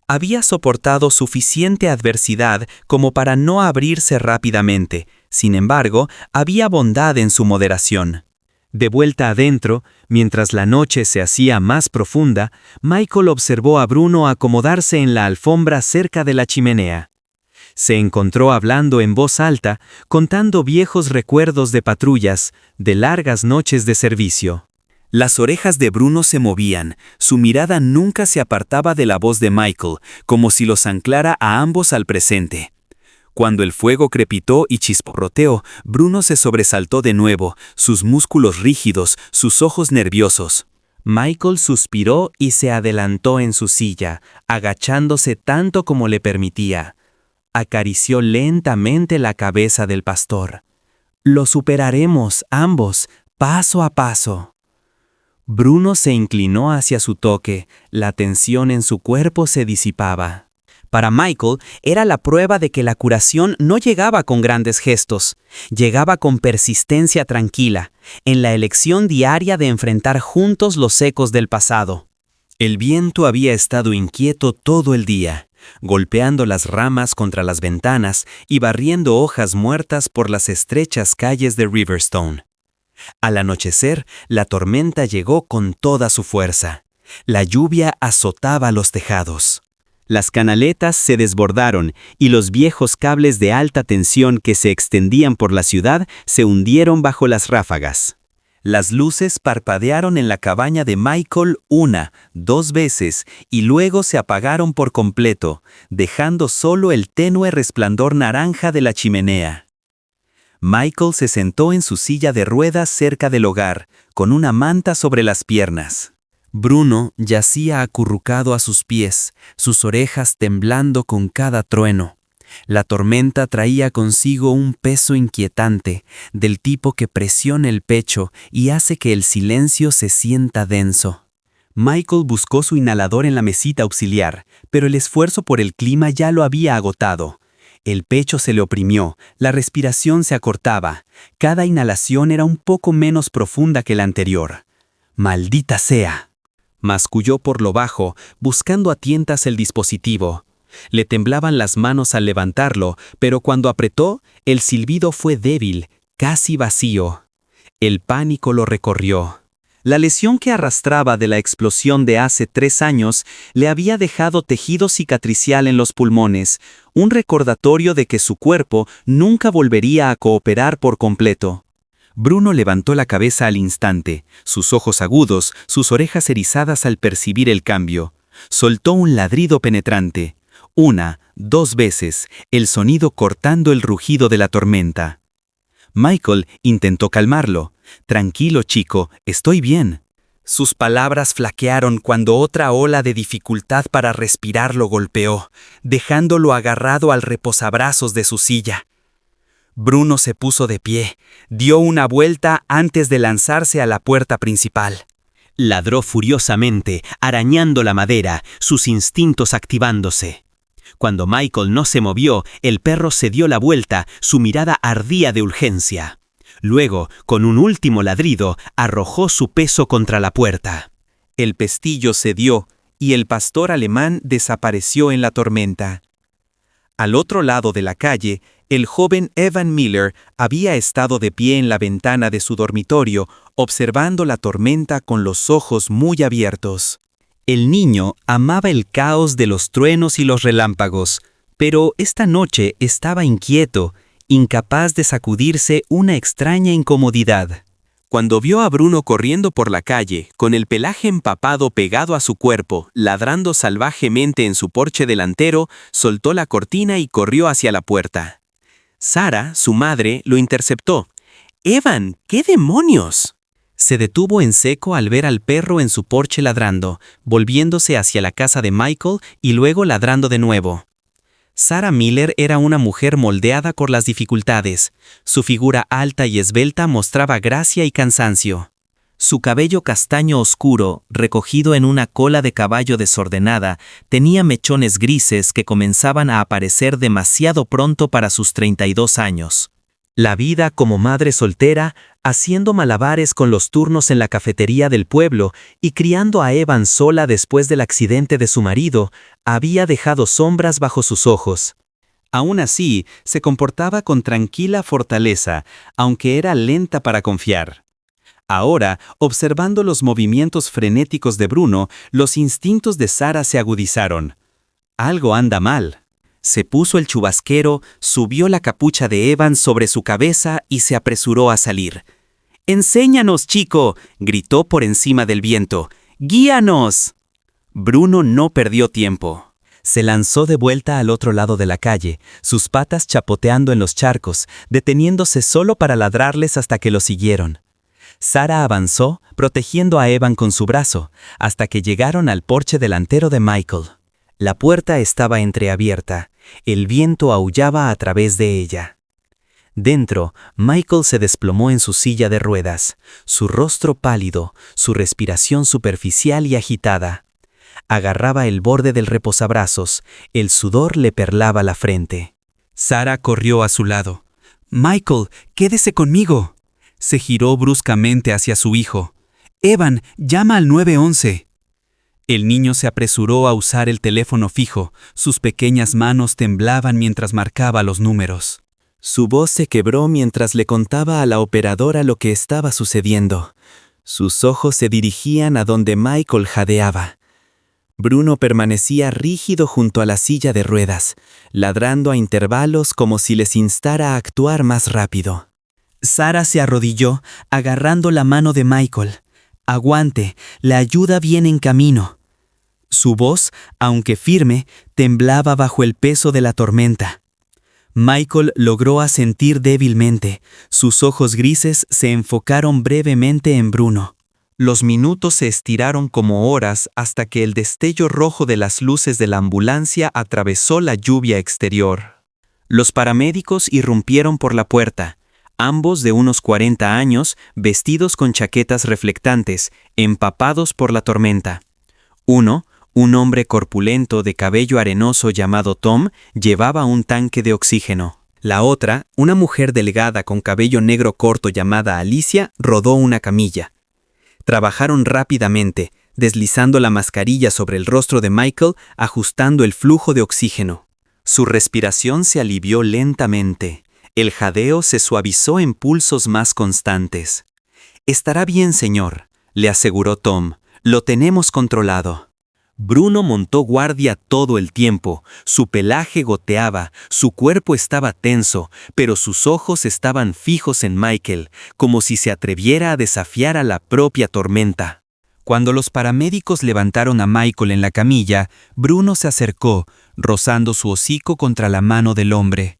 Había soportado suficiente adversidad como para no abrirse rápidamente, sin embargo, había bondad en su moderación. De vuelta adentro, mientras la noche se hacía más profunda, Michael observó a Bruno acomodarse en la alfombra cerca de la chimenea. Se encontró hablando en voz alta, contando viejos recuerdos de patrullas, de largas noches de servicio. Las orejas de Bruno se movían, su mirada nunca se apartaba de la voz de Michael, como si los anclara a ambos al presente. Cuando el fuego crepitó y chisporroteó, Bruno se sobresaltó de nuevo, sus músculos rígidos, sus ojos nerviosos. Michael suspiró y se adelantó en su silla, agachándose tanto como le permitía. Acarició lentamente la cabeza del pastor. «Lo superaremos, ambos, paso a paso». Bruno se inclinó hacia su toque, la tensión en su cuerpo se disipaba. Para Michael era la prueba de que la curación no llegaba con grandes gestos, llegaba con persistencia tranquila, en la elección diaria de enfrentar juntos los ecos del pasado. El viento había estado inquieto todo el día, golpeando las ramas contra las ventanas y barriendo hojas muertas por las estrechas calles de Riverstone. Al anochecer, la tormenta llegó con toda su fuerza. La lluvia azotaba los tejados. Las canaletas se desbordaron y los viejos cables de alta tensión que se extendían por la ciudad se hundieron bajo las ráfagas. Las luces parpadearon en la cabaña de Michael 1, 2 veces y luego se apagaron por completo, dejando solo el tenue resplandor naranja de la chimenea. Michael se sentó en su silla de ruedas cerca del hogar, con una manta sobre las piernas. Bruno yacía acurrucado a sus pies, sus orejas temblando con cada trueno. La tormenta traía consigo un peso inquietante, del tipo que presiona el pecho y hace que el silencio se sienta denso. Michael buscó su inhalador en la mesita auxiliar, pero el esfuerzo por el clima ya lo había agotado. El pecho se le oprimió, la respiración se acortaba, cada inhalación era un poco menos profunda que la anterior. «Maldita sea», masculló por lo bajo, buscando a tientas el dispositivo. Le temblaban las manos al levantarlo, pero cuando apretó, el silbido fue débil, casi vacío. El pánico lo recorrió. La lesión que arrastraba de la explosión de hace 3 años le había dejado tejido cicatricial en los pulmones, un recordatorio de que su cuerpo nunca volvería a cooperar por completo. Bruno levantó la cabeza al instante, sus ojos agudos, sus orejas erizadas al percibir el cambio. Soltó un ladrido penetrante. 1, 2 veces, el sonido cortando el rugido de la tormenta. Michael intentó calmarlo. «Tranquilo, chico, estoy bien». Sus palabras flaquearon cuando otra ola de dificultad para respirar lo golpeó, dejándolo agarrado al reposabrazos de su silla. Bruno se puso de pie, dio una vuelta antes de lanzarse a la puerta principal. Ladró furiosamente, arañando la madera, sus instintos activándose. Cuando Michael no se movió, el perro se dio la vuelta, su mirada ardía de urgencia. Luego, con un último ladrido, arrojó su peso contra la puerta. El pestillo cedió y el pastor alemán desapareció en la tormenta. Al otro lado de la calle, el joven Evan Miller había estado de pie en la ventana de su dormitorio, observando la tormenta con los ojos muy abiertos. El niño amaba el caos de los truenos y los relámpagos, pero esta noche estaba inquieto, incapaz de sacudirse una extraña incomodidad. Cuando vio a Bruno corriendo por la calle, con el pelaje empapado pegado a su cuerpo, ladrando salvajemente en su porche delantero, soltó la cortina y corrió hacia la puerta. Sara, su madre, lo interceptó. «Evan, ¿qué demonios?». Se detuvo en seco al ver al perro en su porche ladrando, volviéndose hacia la casa de Michael y luego ladrando de nuevo. Sara Miller era una mujer moldeada por las dificultades. Su figura alta y esbelta mostraba gracia y cansancio. Su cabello castaño oscuro, recogido en una cola de caballo desordenada, tenía mechones grises que comenzaban a aparecer demasiado pronto para sus 32 años. La vida como madre soltera, haciendo malabares con los turnos en la cafetería del pueblo y criando a Evan sola después del accidente de su marido, había dejado sombras bajo sus ojos. Aún así, se comportaba con tranquila fortaleza, aunque era lenta para confiar. Ahora, observando los movimientos frenéticos de Bruno, los instintos de Sara se agudizaron. Algo anda mal. Se puso el chubasquero, subió la capucha de Evan sobre su cabeza y se apresuró a salir. «¡Enséñanos, chico!», gritó por encima del viento. «¡Guíanos!». Bruno no perdió tiempo. Se lanzó de vuelta al otro lado de la calle, sus patas chapoteando en los charcos, deteniéndose solo para ladrarles hasta que lo siguieron. Sara avanzó, protegiendo a Evan con su brazo, hasta que llegaron al porche delantero de Michael. La puerta estaba entreabierta. El viento aullaba a través de ella. Dentro, Michael se desplomó en su silla de ruedas, su rostro pálido, su respiración superficial y agitada. Agarraba el borde del reposabrazos, el sudor le perlaba la frente. Sara corrió a su lado. «Michael, quédese conmigo». Se giró bruscamente hacia su hijo. «Evan, llama al 911». El niño se apresuró a usar el teléfono fijo, sus pequeñas manos temblaban mientras marcaba los números. Su voz se quebró mientras le contaba a la operadora lo que estaba sucediendo. Sus ojos se dirigían a donde Michael jadeaba. Bruno permanecía rígido junto a la silla de ruedas, ladrando a intervalos como si les instara a actuar más rápido. Sara se arrodilló, agarrando la mano de Michael. «Aguante, la ayuda viene en camino». Su voz, aunque firme, temblaba bajo el peso de la tormenta. Michael logró asentir débilmente. Sus ojos grises se enfocaron brevemente en Bruno. Los minutos se estiraron como horas hasta que el destello rojo de las luces de la ambulancia atravesó la lluvia exterior. Los paramédicos irrumpieron por la puerta. Ambos de unos 40 años, vestidos con chaquetas reflectantes, empapados por la tormenta. Uno, un hombre corpulento de cabello arenoso llamado Tom, llevaba un tanque de oxígeno. La otra, una mujer delgada con cabello negro corto llamada Alicia, rodó una camilla. Trabajaron rápidamente, deslizando la mascarilla sobre el rostro de Michael, ajustando el flujo de oxígeno. Su respiración se alivió lentamente. El jadeo se suavizó en pulsos más constantes. «Estará bien, señor», le aseguró Tom. «Lo tenemos controlado». Bruno montó guardia todo el tiempo. Su pelaje goteaba, su cuerpo estaba tenso, pero sus ojos estaban fijos en Michael, como si se atreviera a desafiar a la propia tormenta. Cuando los paramédicos levantaron a Michael en la camilla, Bruno se acercó, rozando su hocico contra la mano del hombre.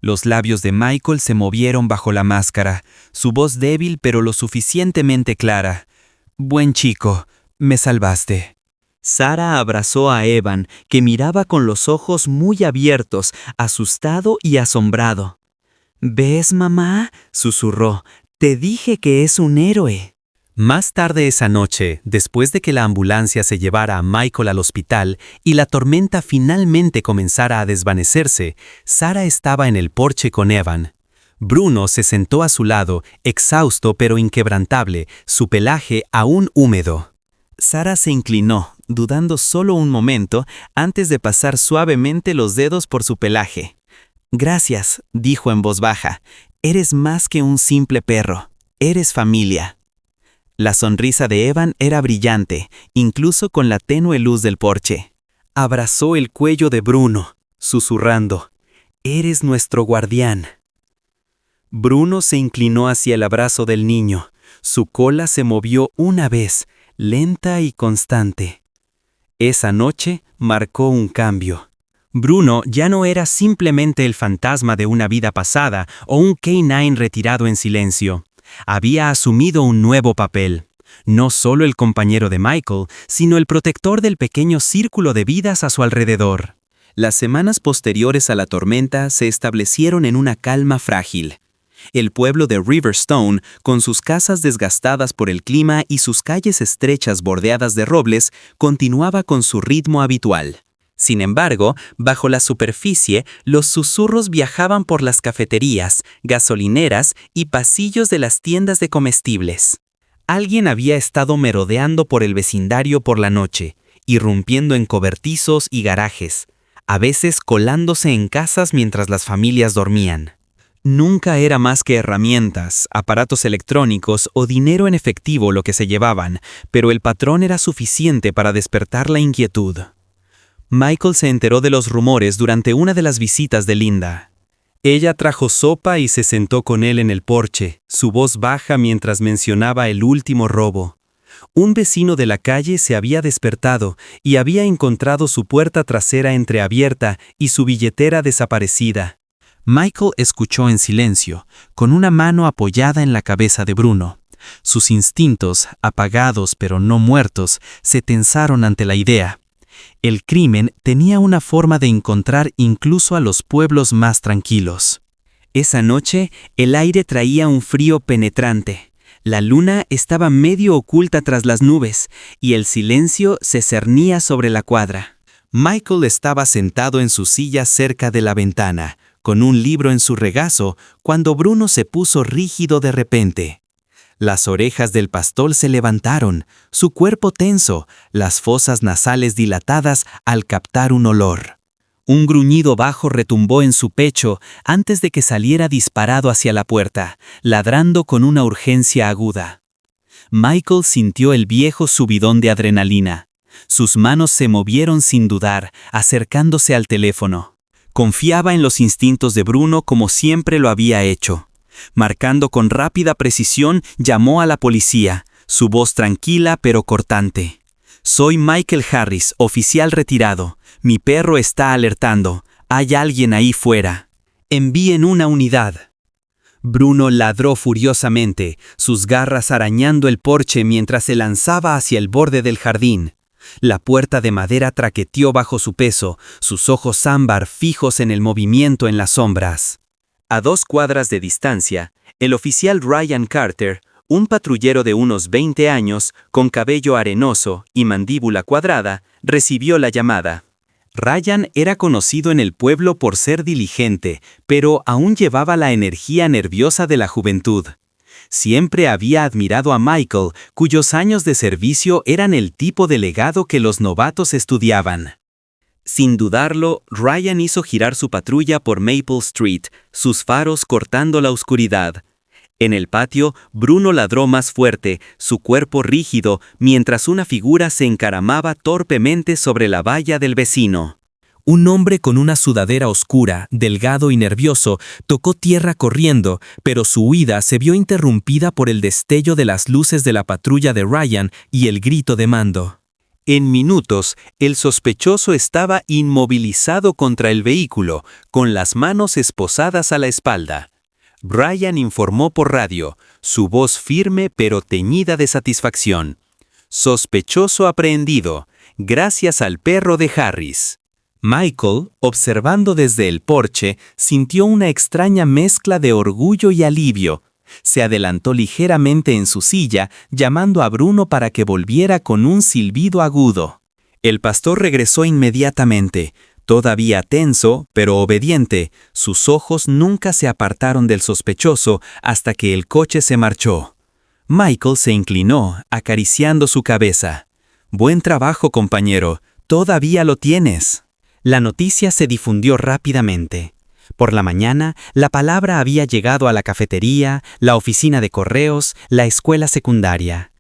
Los labios de Michael se movieron bajo la máscara, su voz débil pero lo suficientemente clara. «Buen chico, me salvaste». Sarah abrazó a Evan, que miraba con los ojos muy abiertos, asustado y asombrado. «¿Ves, mamá?», susurró. «Te dije que es un héroe». Más tarde esa noche, después de que la ambulancia se llevara a Michael al hospital y la tormenta finalmente comenzara a desvanecerse, Sarah estaba en el porche con Evan. Bruno se sentó a su lado, exhausto pero inquebrantable, su pelaje aún húmedo. Sarah se inclinó, dudando solo un momento antes de pasar suavemente los dedos por su pelaje. «Gracias», dijo en voz baja. «Eres más que un simple perro. Eres familia». La sonrisa de Evan era brillante, incluso con la tenue luz del porche. Abrazó el cuello de Bruno, susurrando, «Eres nuestro guardián». Bruno se inclinó hacia el abrazo del niño. Su cola se movió una vez, lenta y constante. Esa noche marcó un cambio. Bruno ya no era simplemente el fantasma de una vida pasada o un K-9 retirado en silencio. Había asumido un nuevo papel. No solo el compañero de Michael, sino el protector del pequeño círculo de vidas a su alrededor. Las semanas posteriores a la tormenta se establecieron en una calma frágil. El pueblo de Riverstone, con sus casas desgastadas por el clima y sus calles estrechas bordeadas de robles, continuaba con su ritmo habitual. Sin embargo, bajo la superficie, los susurros viajaban por las cafeterías, gasolineras y pasillos de las tiendas de comestibles. Alguien había estado merodeando por el vecindario por la noche, irrumpiendo en cobertizos y garajes, a veces colándose en casas mientras las familias dormían. Nunca era más que herramientas, aparatos electrónicos o dinero en efectivo lo que se llevaban, pero el patrón era suficiente para despertar la inquietud. Michael se enteró de los rumores durante una de las visitas de Linda. Ella trajo sopa y se sentó con él en el porche, su voz baja mientras mencionaba el último robo. Un vecino de la calle se había despertado y había encontrado su puerta trasera entreabierta y su billetera desaparecida. Michael escuchó en silencio, con una mano apoyada en la cabeza de Bruno. Sus instintos, apagados pero no muertos, se tensaron ante la idea. El crimen tenía una forma de encontrar incluso a los pueblos más tranquilos. Esa noche, el aire traía un frío penetrante. La luna estaba medio oculta tras las nubes, y el silencio se cernía sobre la cuadra. Michael estaba sentado en su silla cerca de la ventana, con un libro en su regazo, cuando Bruno se puso rígido de repente. Las orejas del pastor se levantaron, su cuerpo tenso, las fosas nasales dilatadas al captar un olor. Un gruñido bajo retumbó en su pecho antes de que saliera disparado hacia la puerta, ladrando con una urgencia aguda. Michael sintió el viejo subidón de adrenalina. Sus manos se movieron sin dudar, acercándose al teléfono. Confiaba en los instintos de Bruno como siempre lo había hecho. Marcando con rápida precisión, llamó a la policía, su voz tranquila pero cortante. «Soy Michael Harris, oficial retirado. Mi perro está alertando. Hay alguien ahí fuera. Envíen una unidad». Bruno ladró furiosamente, sus garras arañando el porche mientras se lanzaba hacia el borde del jardín. La puerta de madera traqueteó bajo su peso, sus ojos ámbar fijos en el movimiento en las sombras. A 2 cuadras de distancia, el oficial Ryan Carter, un patrullero de unos 20 años, con cabello arenoso y mandíbula cuadrada, recibió la llamada. Ryan era conocido en el pueblo por ser diligente, pero aún llevaba la energía nerviosa de la juventud. Siempre había admirado a Michael, cuyos años de servicio eran el tipo de legado que los novatos estudiaban. Sin dudarlo, Ryan hizo girar su patrulla por Maple Street, sus faros cortando la oscuridad. En el patio, Bruno ladró más fuerte, su cuerpo rígido, mientras una figura se encaramaba torpemente sobre la valla del vecino. Un hombre con una sudadera oscura, delgado y nervioso, tocó tierra corriendo, pero su huida se vio interrumpida por el destello de las luces de la patrulla de Ryan y el grito de mando. En minutos, el sospechoso estaba inmovilizado contra el vehículo, con las manos esposadas a la espalda. Brian informó por radio, su voz firme pero teñida de satisfacción. Sospechoso aprehendido, gracias al perro de Harris. Michael, observando desde el porche, sintió una extraña mezcla de orgullo y alivio. Se adelantó ligeramente en su silla, llamando a Bruno para que volviera con un silbido agudo. El pastor regresó inmediatamente. Todavía tenso, pero obediente, sus ojos nunca se apartaron del sospechoso hasta que el coche se marchó. Michael se inclinó, acariciando su cabeza. «Buen trabajo, compañero. Todavía lo tienes». La noticia se difundió rápidamente. Por la mañana, la palabra había llegado a la cafetería, la oficina de correos, la escuela secundaria.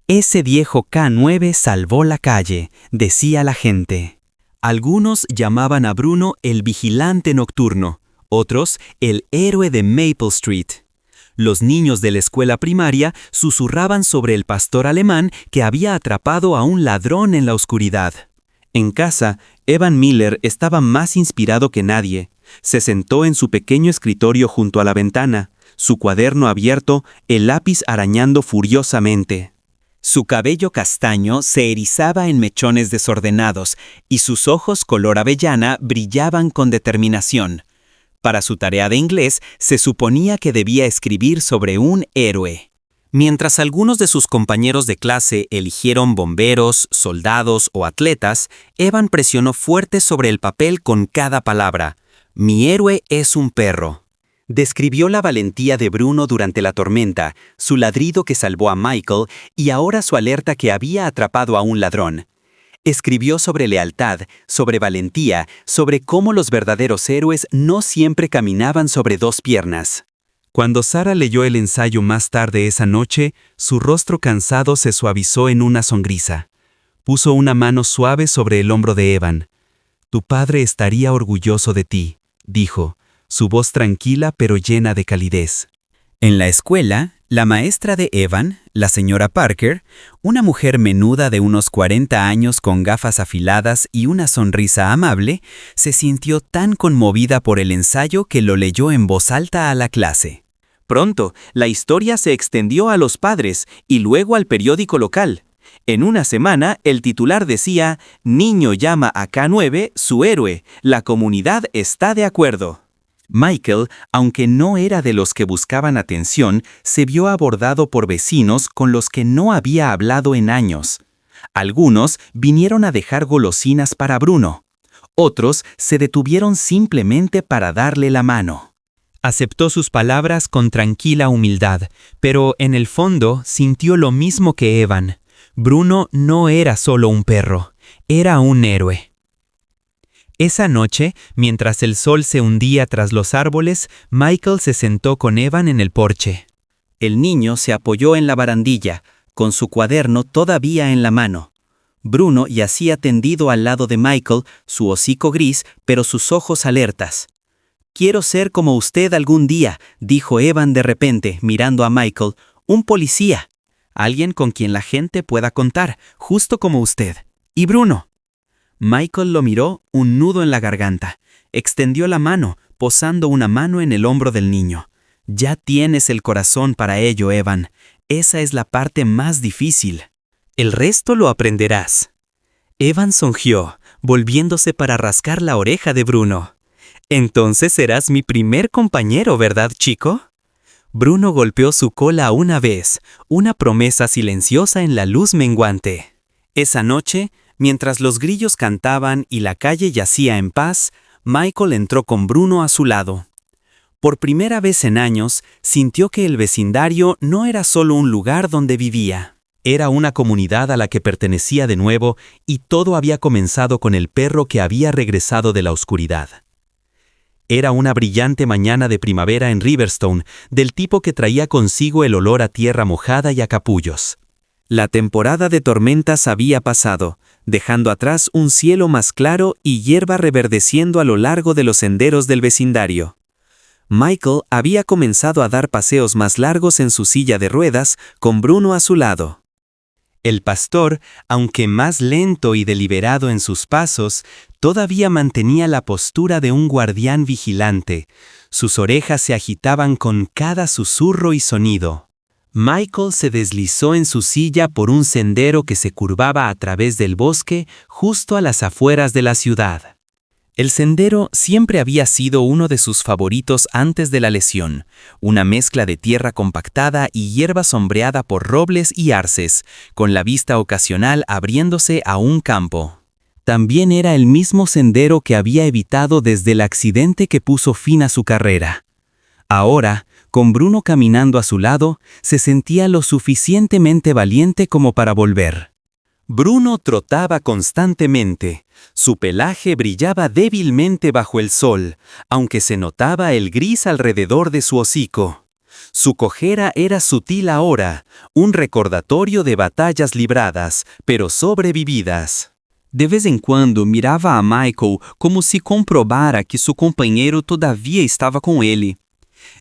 «Ese viejo K9 salvó la calle», decía la gente. Algunos llamaban a Bruno el vigilante nocturno, otros el héroe de Maple Street. Los niños de la escuela primaria susurraban sobre el pastor alemán que había atrapado a un ladrón en la oscuridad. En casa, Evan Miller estaba más inspirado que nadie. Se sentó en su pequeño escritorio junto a la ventana, su cuaderno abierto, el lápiz arañando furiosamente. Su cabello castaño se erizaba en mechones desordenados y sus ojos color avellana brillaban con determinación. Para su tarea de inglés, se suponía que debía escribir sobre un héroe. Mientras algunos de sus compañeros de clase eligieron bomberos, soldados o atletas, Evan presionó fuerte sobre el papel con cada palabra. «Mi héroe es un perro». Describió la valentía de Bruno durante la tormenta, su ladrido que salvó a Michael y ahora su alerta que había atrapado a un ladrón. Escribió sobre lealtad, sobre valentía, sobre cómo los verdaderos héroes no siempre caminaban sobre dos piernas. Cuando Sarah leyó el ensayo más tarde esa noche, su rostro cansado se suavizó en una sonrisa. Puso una mano suave sobre el hombro de Evan. «Tu padre estaría orgulloso de ti», dijo, su voz tranquila pero llena de calidez. En la escuela, la maestra de Evan, la señora Parker, una mujer menuda de unos 40 años con gafas afiladas y una sonrisa amable, se sintió tan conmovida por el ensayo que lo leyó en voz alta a la clase. Pronto, la historia se extendió a los padres y luego al periódico local. En una semana, el titular decía, «Niño llama a K9 su héroe, la comunidad está de acuerdo». Michael, aunque no era de los que buscaban atención, se vio abordado por vecinos con los que no había hablado en años. Algunos vinieron a dejar golosinas para Bruno. Otros se detuvieron simplemente para darle la mano. Aceptó sus palabras con tranquila humildad, pero en el fondo sintió lo mismo que Evan. Bruno no era solo un perro, era un héroe. Esa noche, mientras el sol se hundía tras los árboles, Michael se sentó con Evan en el porche. El niño se apoyó en la barandilla, con su cuaderno todavía en la mano. Bruno yacía tendido al lado de Michael, su hocico gris, pero sus ojos alertas. «Quiero ser como usted algún día», dijo Evan de repente, mirando a Michael, «un policía. Alguien con quien la gente pueda contar, justo como usted. ¿Y Bruno?» Michael lo miró, un nudo en la garganta. Extendió la mano, posando una mano en el hombro del niño. «Ya tienes el corazón para ello, Evan. Esa es la parte más difícil. El resto lo aprenderás». Evan sonrió, volviéndose para rascar la oreja de Bruno. «Entonces serás mi primer compañero, ¿verdad, chico?» Bruno golpeó su cola una vez, una promesa silenciosa en la luz menguante. Esa noche, mientras los grillos cantaban y la calle yacía en paz, Michael entró con Bruno a su lado. Por primera vez en años, sintió que el vecindario no era solo un lugar donde vivía. Era una comunidad a la que pertenecía de nuevo y todo había comenzado con el perro que había regresado de la oscuridad. Era una brillante mañana de primavera en Riverstone, del tipo que traía consigo el olor a tierra mojada y a capullos. La temporada de tormentas había pasado, dejando atrás un cielo más claro y hierba reverdeciendo a lo largo de los senderos del vecindario. Michael había comenzado a dar paseos más largos en su silla de ruedas, con Bruno a su lado. El pastor, aunque más lento y deliberado en sus pasos, todavía mantenía la postura de un guardián vigilante. Sus orejas se agitaban con cada susurro y sonido. Michael se deslizó en su silla por un sendero que se curvaba a través del bosque justo a las afueras de la ciudad. El sendero siempre había sido uno de sus favoritos antes de la lesión, una mezcla de tierra compactada y hierba sombreada por robles y arces, con la vista ocasional abriéndose a un campo. También era el mismo sendero que había evitado desde el accidente que puso fin a su carrera. Ahora, con Bruno caminando a su lado, se sentía lo suficientemente valiente como para volver. Bruno trotaba constantemente. Su pelaje brillaba débilmente bajo el sol, aunque se notaba el gris alrededor de su hocico. Su cojera era sutil ahora, un recordatorio de batallas libradas, pero sobrevividas. De vez en cuando mirava a Michael como se comprobara que seu companheiro todavia estava com ele.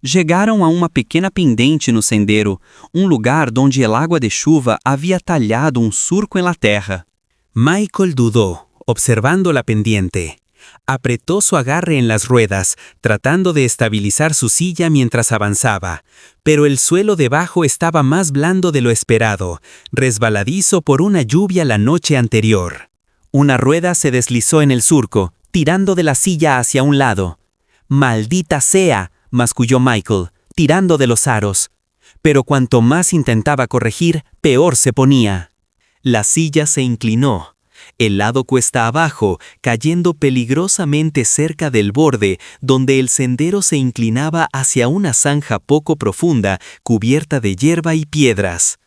Chegaram a uma pequena pendente no sendero, lugar donde el agua de chuva havia talhado surco en la terra. Michael dudó, observando la pendiente. Apretó su agarre en las ruedas, tratando de estabilizar su silla mientras avanzaba, pero el suelo debajo estaba más blando de lo esperado, resbaladizo por una lluvia la noche anterior. Una rueda se deslizó en el surco, tirando de la silla hacia un lado. ¡Maldita sea!, masculló Michael, tirando de los aros. Pero cuanto más intentaba corregir, peor se ponía. La silla se inclinó. El lado cuesta abajo, cayendo peligrosamente cerca del borde, donde el sendero se inclinaba hacia una zanja poco profunda, cubierta de hierba y piedras.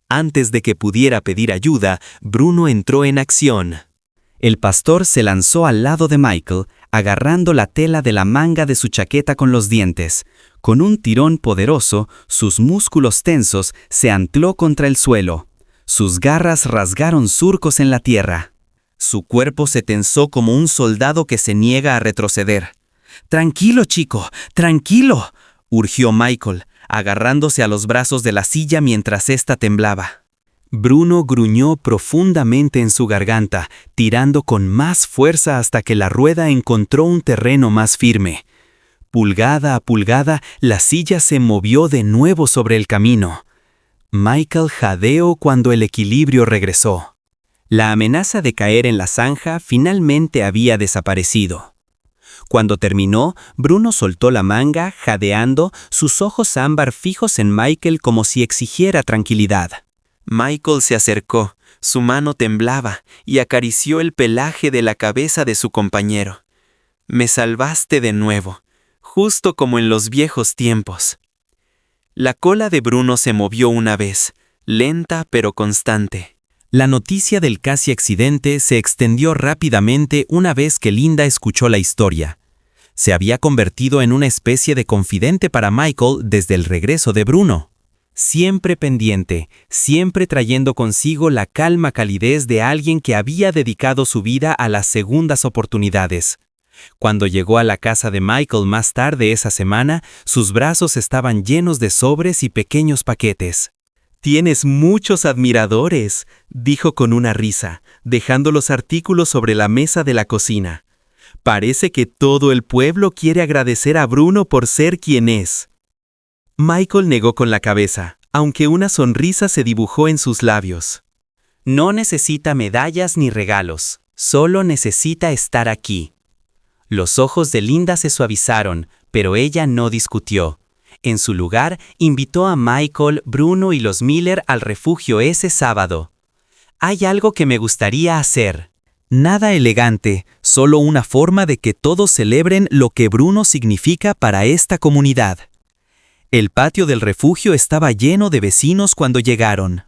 Antes de que pudiera pedir ayuda, Bruno entró en acción. El pastor se lanzó al lado de Michael, agarrando la tela de la manga de su chaqueta con los dientes. Con un tirón poderoso, sus músculos tensos se ancló contra el suelo. Sus garras rasgaron surcos en la tierra. Su cuerpo se tensó como un soldado que se niega a retroceder. «Tranquilo, chico, tranquilo», urgió Michael, agarrándose a los brazos de la silla mientras ésta temblaba. Bruno gruñó profundamente en su garganta, tirando con más fuerza hasta que la rueda encontró un terreno más firme. Pulgada a pulgada, la silla se movió de nuevo sobre el camino. Michael jadeó cuando el equilibrio regresó. La amenaza de caer en la zanja finalmente había desaparecido. Cuando terminó, Bruno soltó la manga, jadeando, sus ojos ámbar fijos en Michael como si exigiera tranquilidad. Michael se acercó, su mano temblaba y acarició el pelaje de la cabeza de su compañero. «Me salvaste de nuevo, justo como en los viejos tiempos». La cola de Bruno se movió una vez, lenta pero constante. La noticia del casi accidente se extendió rápidamente una vez que Linda escuchó la historia. Se había convertido en una especie de confidente para Michael desde el regreso de Bruno. Siempre pendiente, siempre trayendo consigo la calma calidez de alguien que había dedicado su vida a las segundas oportunidades. Cuando llegó a la casa de Michael más tarde esa semana, sus brazos estaban llenos de sobres y pequeños paquetes. «Tienes muchos admiradores», dijo con una risa, dejando los artículos sobre la mesa de la cocina. «Parece que todo el pueblo quiere agradecer a Bruno por ser quien es». Michael negó con la cabeza, aunque una sonrisa se dibujó en sus labios. «No necesita medallas ni regalos, solo necesita estar aquí». Los ojos de Linda se suavizaron, pero ella no discutió. En su lugar, invitó a Michael, Bruno y los Miller al refugio ese sábado. «Hay algo que me gustaría hacer». Nada elegante, solo una forma de que todos celebren lo que Bruno significa para esta comunidad. El patio del refugio estaba lleno de vecinos cuando llegaron.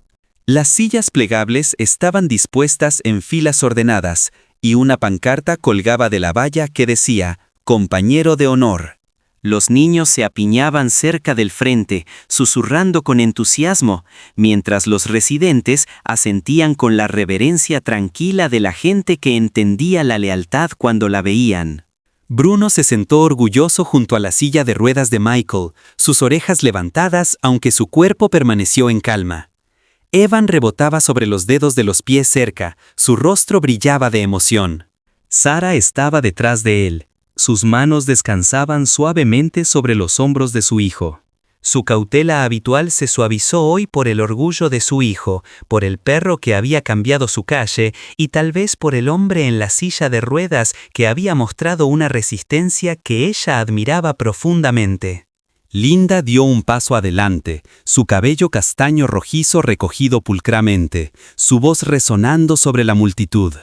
Las sillas plegables estaban dispuestas en filas ordenadas, y una pancarta colgaba de la valla que decía, «Compañero de honor». Los niños se apiñaban cerca del frente, susurrando con entusiasmo, mientras los residentes asentían con la reverencia tranquila de la gente que entendía la lealtad cuando la veían. Bruno se sentó orgulloso junto a la silla de ruedas de Michael, sus orejas levantadas aunque su cuerpo permaneció en calma. Evan rebotaba sobre los dedos de los pies cerca, su rostro brillaba de emoción. Sara estaba detrás de él. Sus manos descansaban suavemente sobre los hombros de su hijo. Su cautela habitual se suavizó hoy por el orgullo de su hijo, por el perro que había cambiado su calle y tal vez por el hombre en la silla de ruedas que había mostrado una resistencia que ella admiraba profundamente. Linda dio un paso adelante, su cabello castaño rojizo recogido pulcramente, su voz resonando sobre la multitud.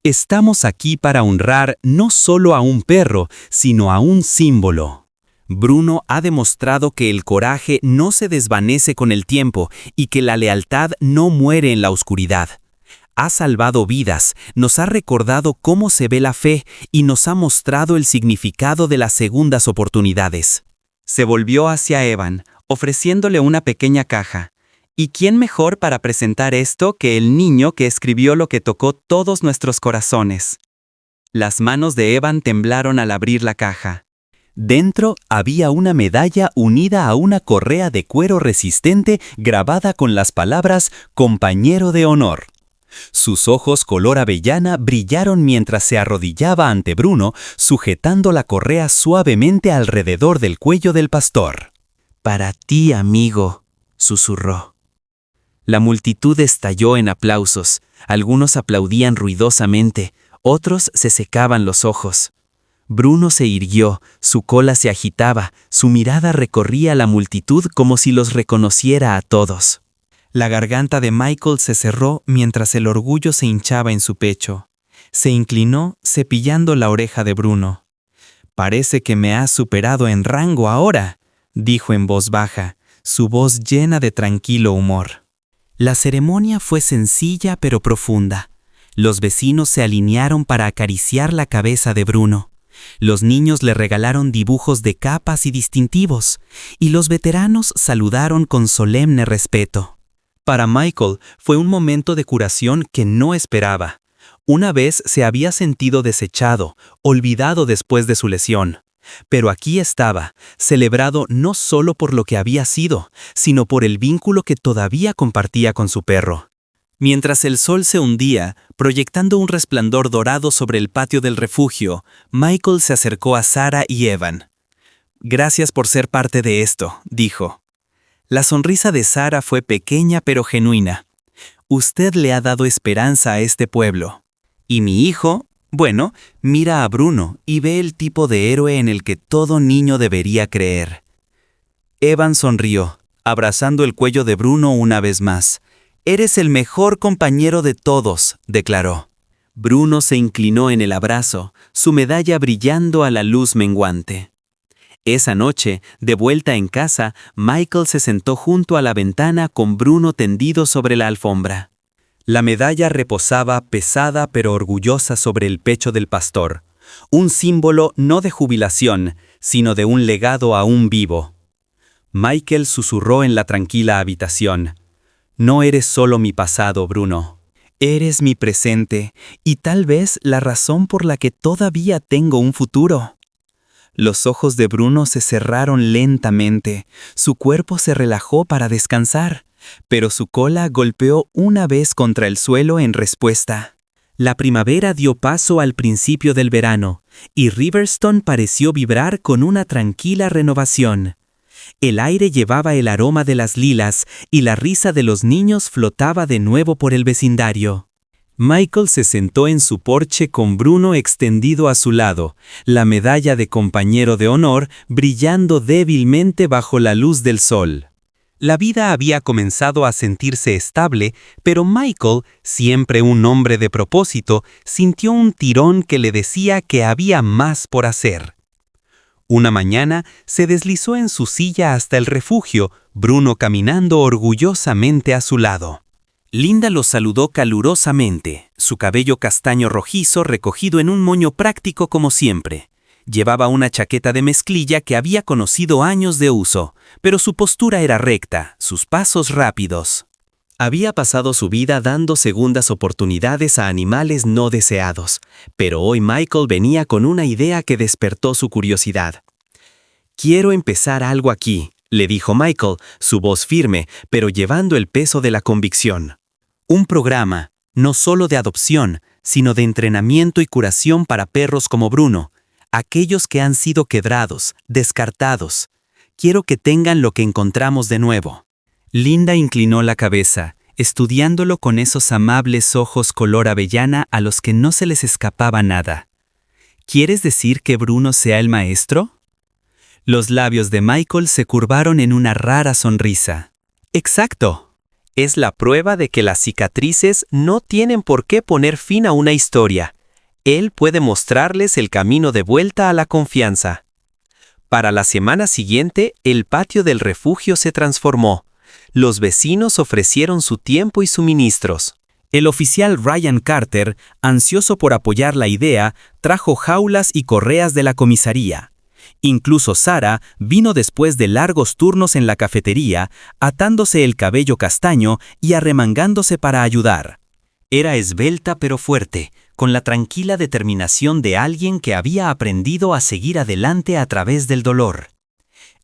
Estamos aquí para honrar no solo a un perro, sino a un símbolo. Bruno ha demostrado que el coraje no se desvanece con el tiempo y que la lealtad no muere en la oscuridad. Ha salvado vidas, nos ha recordado cómo se ve la fe y nos ha mostrado el significado de las segundas oportunidades. Se volvió hacia Evan, ofreciéndole una pequeña caja. ¿Y quién mejor para presentar esto que el niño que escribió lo que tocó todos nuestros corazones? Las manos de Evan temblaron al abrir la caja. Dentro había una medalla unida a una correa de cuero resistente grabada con las palabras «Compañero de honor». Sus ojos color avellana brillaron mientras se arrodillaba ante Bruno, sujetando la correa suavemente alrededor del cuello del pastor. «Para ti, amigo», susurró. La multitud estalló en aplausos. Algunos aplaudían ruidosamente, otros se secaban los ojos. Bruno se irguió, su cola se agitaba, su mirada recorría la multitud como si los reconociera a todos. La garganta de Michael se cerró mientras el orgullo se hinchaba en su pecho. Se inclinó, cepillando la oreja de Bruno. «Parece que me has superado en rango ahora», dijo en voz baja, su voz llena de tranquilo humor. La ceremonia fue sencilla pero profunda. Los vecinos se alinearon para acariciar la cabeza de Bruno. Los niños le regalaron dibujos de capas y distintivos, y los veteranos saludaron con solemne respeto. Para Michael fue un momento de curación que no esperaba. Una vez se había sentido desechado, olvidado después de su lesión. Pero aquí estaba, celebrado no solo por lo que había sido, sino por el vínculo que todavía compartía con su perro. Mientras el sol se hundía, proyectando un resplandor dorado sobre el patio del refugio, Michael se acercó a Sara y Evan. «Gracias por ser parte de esto», dijo. La sonrisa de Sara fue pequeña pero genuina. «Usted le ha dado esperanza a este pueblo. Y mi hijo, bueno, mira a Bruno y ve el tipo de héroe en el que todo niño debería creer». Evan sonrió, abrazando el cuello de Bruno una vez más. «Eres el mejor compañero de todos», declaró. Bruno se inclinó en el abrazo, su medalla brillando a la luz menguante. Esa noche, de vuelta en casa, Michael se sentó junto a la ventana con Bruno tendido sobre la alfombra. La medalla reposaba pesada pero orgullosa sobre el pecho del pastor, un símbolo no de jubilación, sino de un legado aún vivo. Michael susurró en la tranquila habitación. «No eres solo mi pasado, Bruno. Eres mi presente y tal vez la razón por la que todavía tengo un futuro». Los ojos de Bruno se cerraron lentamente, su cuerpo se relajó para descansar, pero su cola golpeó una vez contra el suelo en respuesta. La primavera dio paso al principio del verano, y Riverstone pareció vibrar con una tranquila renovación. El aire llevaba el aroma de las lilas y la risa de los niños flotaba de nuevo por el vecindario. Michael se sentó en su porche con Bruno extendido a su lado, la medalla de compañero de honor brillando débilmente bajo la luz del sol. La vida había comenzado a sentirse estable, pero Michael, siempre un hombre de propósito, sintió un tirón que le decía que había más por hacer. Una mañana se deslizó en su silla hasta el refugio, Bruno caminando orgullosamente a su lado. Linda lo saludó calurosamente, su cabello castaño rojizo recogido en un moño práctico como siempre. Llevaba una chaqueta de mezclilla que había conocido años de uso, pero su postura era recta, sus pasos rápidos. Había pasado su vida dando segundas oportunidades a animales no deseados, pero hoy Michael venía con una idea que despertó su curiosidad. «Quiero empezar algo aquí», le dijo Michael, su voz firme, pero llevando el peso de la convicción. Un programa, no solo de adopción, sino de entrenamiento y curación para perros como Bruno, aquellos que han sido quebrados, descartados. Quiero que tengan lo que encontramos de nuevo. Linda inclinó la cabeza, estudiándolo con esos amables ojos color avellana a los que no se les escapaba nada. ¿Quieres decir que Bruno sea el maestro? Los labios de Michael se curvaron en una rara sonrisa. Exacto. Es la prueba de que las cicatrices no tienen por qué poner fin a una historia. Él puede mostrarles el camino de vuelta a la confianza. Para la semana siguiente, el patio del refugio se transformó. Los vecinos ofrecieron su tiempo y suministros. El oficial Ryan Carter, ansioso por apoyar la idea, trajo jaulas y correas de la comisaría. Incluso Sarah vino después de largos turnos en la cafetería, atándose el cabello castaño y arremangándose para ayudar. Era esbelta pero fuerte, con la tranquila determinación de alguien que había aprendido a seguir adelante a través del dolor.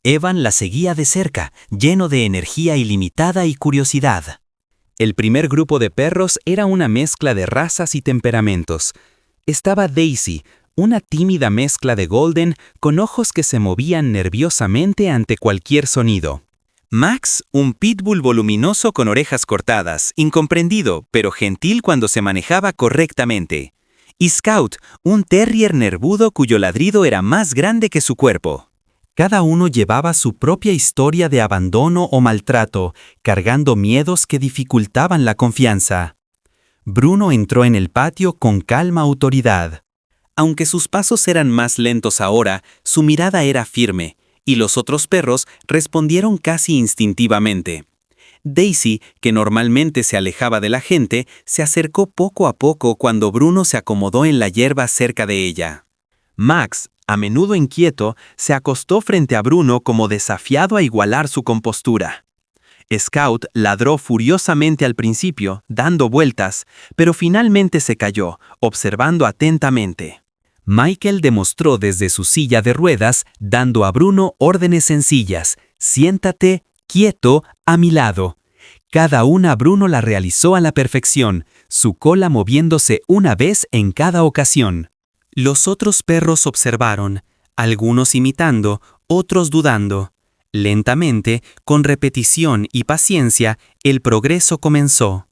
Evan la seguía de cerca, lleno de energía ilimitada y curiosidad. El primer grupo de perros era una mezcla de razas y temperamentos. Estaba Daisy, una tímida mezcla de Golden con ojos que se movían nerviosamente ante cualquier sonido. Max, un pitbull voluminoso con orejas cortadas, incomprendido, pero gentil cuando se manejaba correctamente. Y Scout, un terrier nervudo cuyo ladrido era más grande que su cuerpo. Cada uno llevaba su propia historia de abandono o maltrato, cargando miedos que dificultaban la confianza. Bruno entró en el patio con calma autoridad. Aunque sus pasos eran más lentos ahora, su mirada era firme, y los otros perros respondieron casi instintivamente. Daisy, que normalmente se alejaba de la gente, se acercó poco a poco cuando Bruno se acomodó en la hierba cerca de ella. Max, a menudo inquieto, se acostó frente a Bruno como desafiado a igualar su compostura. Scout ladró furiosamente al principio, dando vueltas, pero finalmente se calló, observando atentamente. Michael demostró desde su silla de ruedas, dando a Bruno órdenes sencillas: siéntate, quieto, a mi lado. Cada una Bruno la realizó a la perfección, su cola moviéndose una vez en cada ocasión. Los otros perros observaron, algunos imitando, otros dudando. Lentamente, con repetición y paciencia, el progreso comenzó.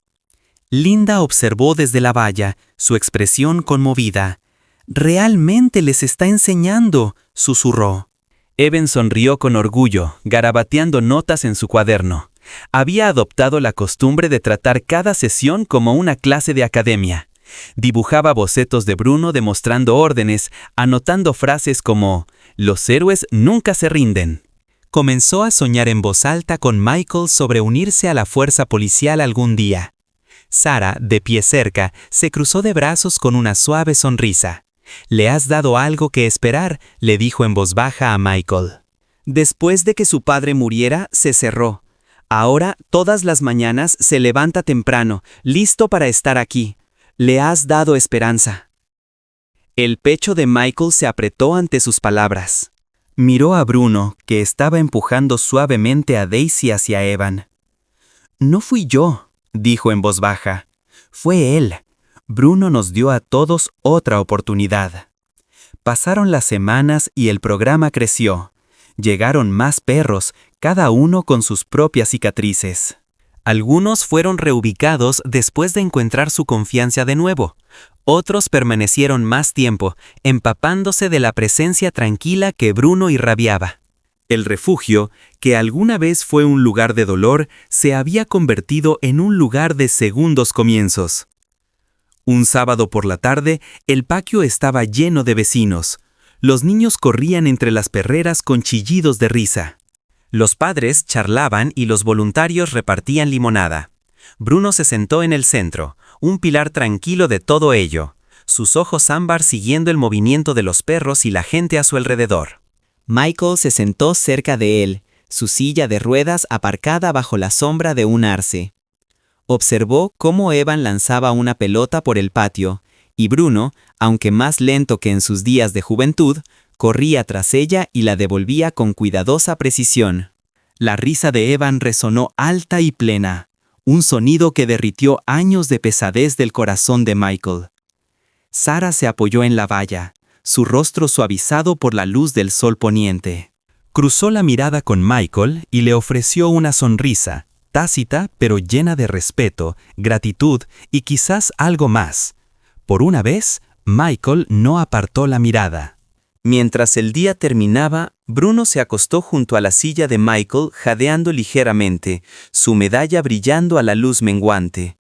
Linda observó desde la valla, su expresión conmovida. «Realmente les está enseñando», susurró. Evan sonrió con orgullo, garabateando notas en su cuaderno. Había adoptado la costumbre de tratar cada sesión como una clase de academia. Dibujaba bocetos de Bruno demostrando órdenes, anotando frases como «Los héroes nunca se rinden». Comenzó a soñar en voz alta con Michael sobre unirse a la fuerza policial algún día. Sarah, de pie cerca, se cruzó de brazos con una suave sonrisa. «Le has dado algo que esperar», le dijo en voz baja a Michael. Después de que su padre muriera, se cerró. Ahora, todas las mañanas, se levanta temprano, listo para estar aquí. Le has dado esperanza. El pecho de Michael se apretó ante sus palabras. Miró a Bruno, que estaba empujando suavemente a Daisy hacia Evan. «No fui yo», dijo en voz baja. «Fue él. Bruno nos dio a todos otra oportunidad». Pasaron las semanas y el programa creció. Llegaron más perros, cada uno con sus propias cicatrices. Algunos fueron reubicados después de encontrar su confianza de nuevo. Otros permanecieron más tiempo, empapándose de la presencia tranquila que Bruno irradiaba. El refugio, que alguna vez fue un lugar de dolor, se había convertido en un lugar de segundos comienzos. Un sábado por la tarde, el patio estaba lleno de vecinos. Los niños corrían entre las perreras con chillidos de risa. Los padres charlaban y los voluntarios repartían limonada. Bruno se sentó en el centro, un pilar tranquilo de todo ello, sus ojos ámbar siguiendo el movimiento de los perros y la gente a su alrededor. Michael se sentó cerca de él, su silla de ruedas aparcada bajo la sombra de un arce. Observó cómo Evan lanzaba una pelota por el patio, y Bruno, aunque más lento que en sus días de juventud, corría tras ella y la devolvía con cuidadosa precisión. La risa de Evan resonó alta y plena, un sonido que derritió años de pesadez del corazón de Michael. Sarah se apoyó en la valla, su rostro suavizado por la luz del sol poniente. Cruzó la mirada con Michael y le ofreció una sonrisa, tácita pero llena de respeto, gratitud y quizás algo más. Por una vez, Michael no apartó la mirada. Mientras el día terminaba, Bruno se acostó junto a la silla de Michael jadeando ligeramente, su medalla brillando a la luz menguante.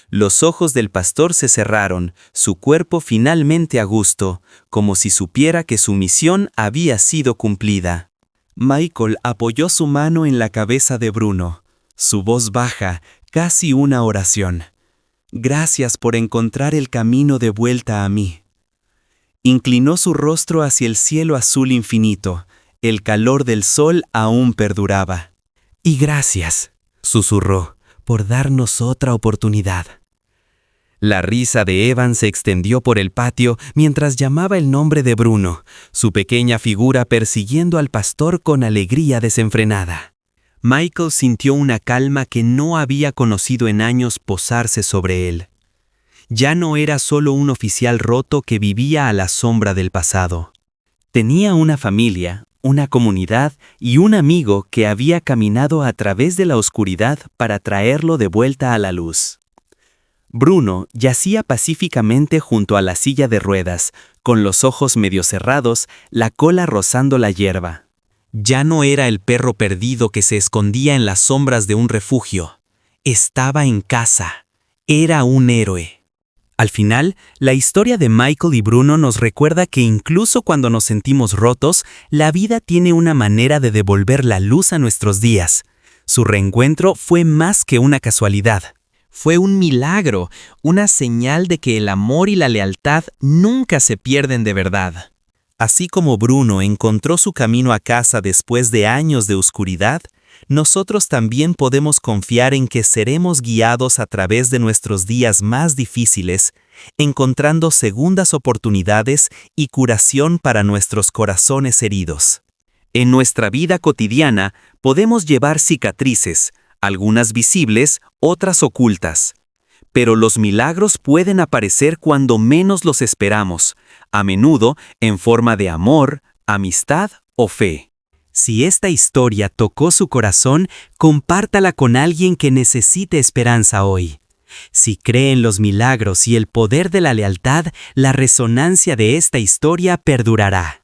Los ojos del pastor se cerraron, su cuerpo finalmente a gusto, como si supiera que su misión había sido cumplida. Michael apoyó su mano en la cabeza de Bruno, su voz baja, casi una oración. «Gracias por encontrar el camino de vuelta a mí». Inclinó su rostro hacia el cielo azul infinito, el calor del sol aún perduraba. «Y gracias», susurró, «por darnos otra oportunidad». La risa de Evan se extendió por el patio mientras llamaba el nombre de Bruno, su pequeña figura persiguiendo al pastor con alegría desenfrenada. Michael sintió una calma que no había conocido en años posarse sobre él. Ya no era solo un oficial roto que vivía a la sombra del pasado. Tenía una familia, una comunidad y un amigo que había caminado a través de la oscuridad para traerlo de vuelta a la luz. Bruno yacía pacíficamente junto a la silla de ruedas, con los ojos medio cerrados, la cola rozando la hierba. Ya no era el perro perdido que se escondía en las sombras de un refugio. Estaba en casa. Era un héroe. Al final, la historia de Michael y Bruno nos recuerda que incluso cuando nos sentimos rotos, la vida tiene una manera de devolver la luz a nuestros días. Su reencuentro fue más que una casualidad. Fue un milagro, una señal de que el amor y la lealtad nunca se pierden de verdad. Así como Bruno encontró su camino a casa después de años de oscuridad, nosotros también podemos confiar en que seremos guiados a través de nuestros días más difíciles, encontrando segundas oportunidades y curación para nuestros corazones heridos. En nuestra vida cotidiana podemos llevar cicatrices, algunas visibles, otras ocultas. Pero los milagros pueden aparecer cuando menos los esperamos, a menudo en forma de amor, amistad o fe. Si esta historia tocó su corazón, compártala con alguien que necesite esperanza hoy. Si cree en los milagros y el poder de la lealtad, la resonancia de esta historia perdurará.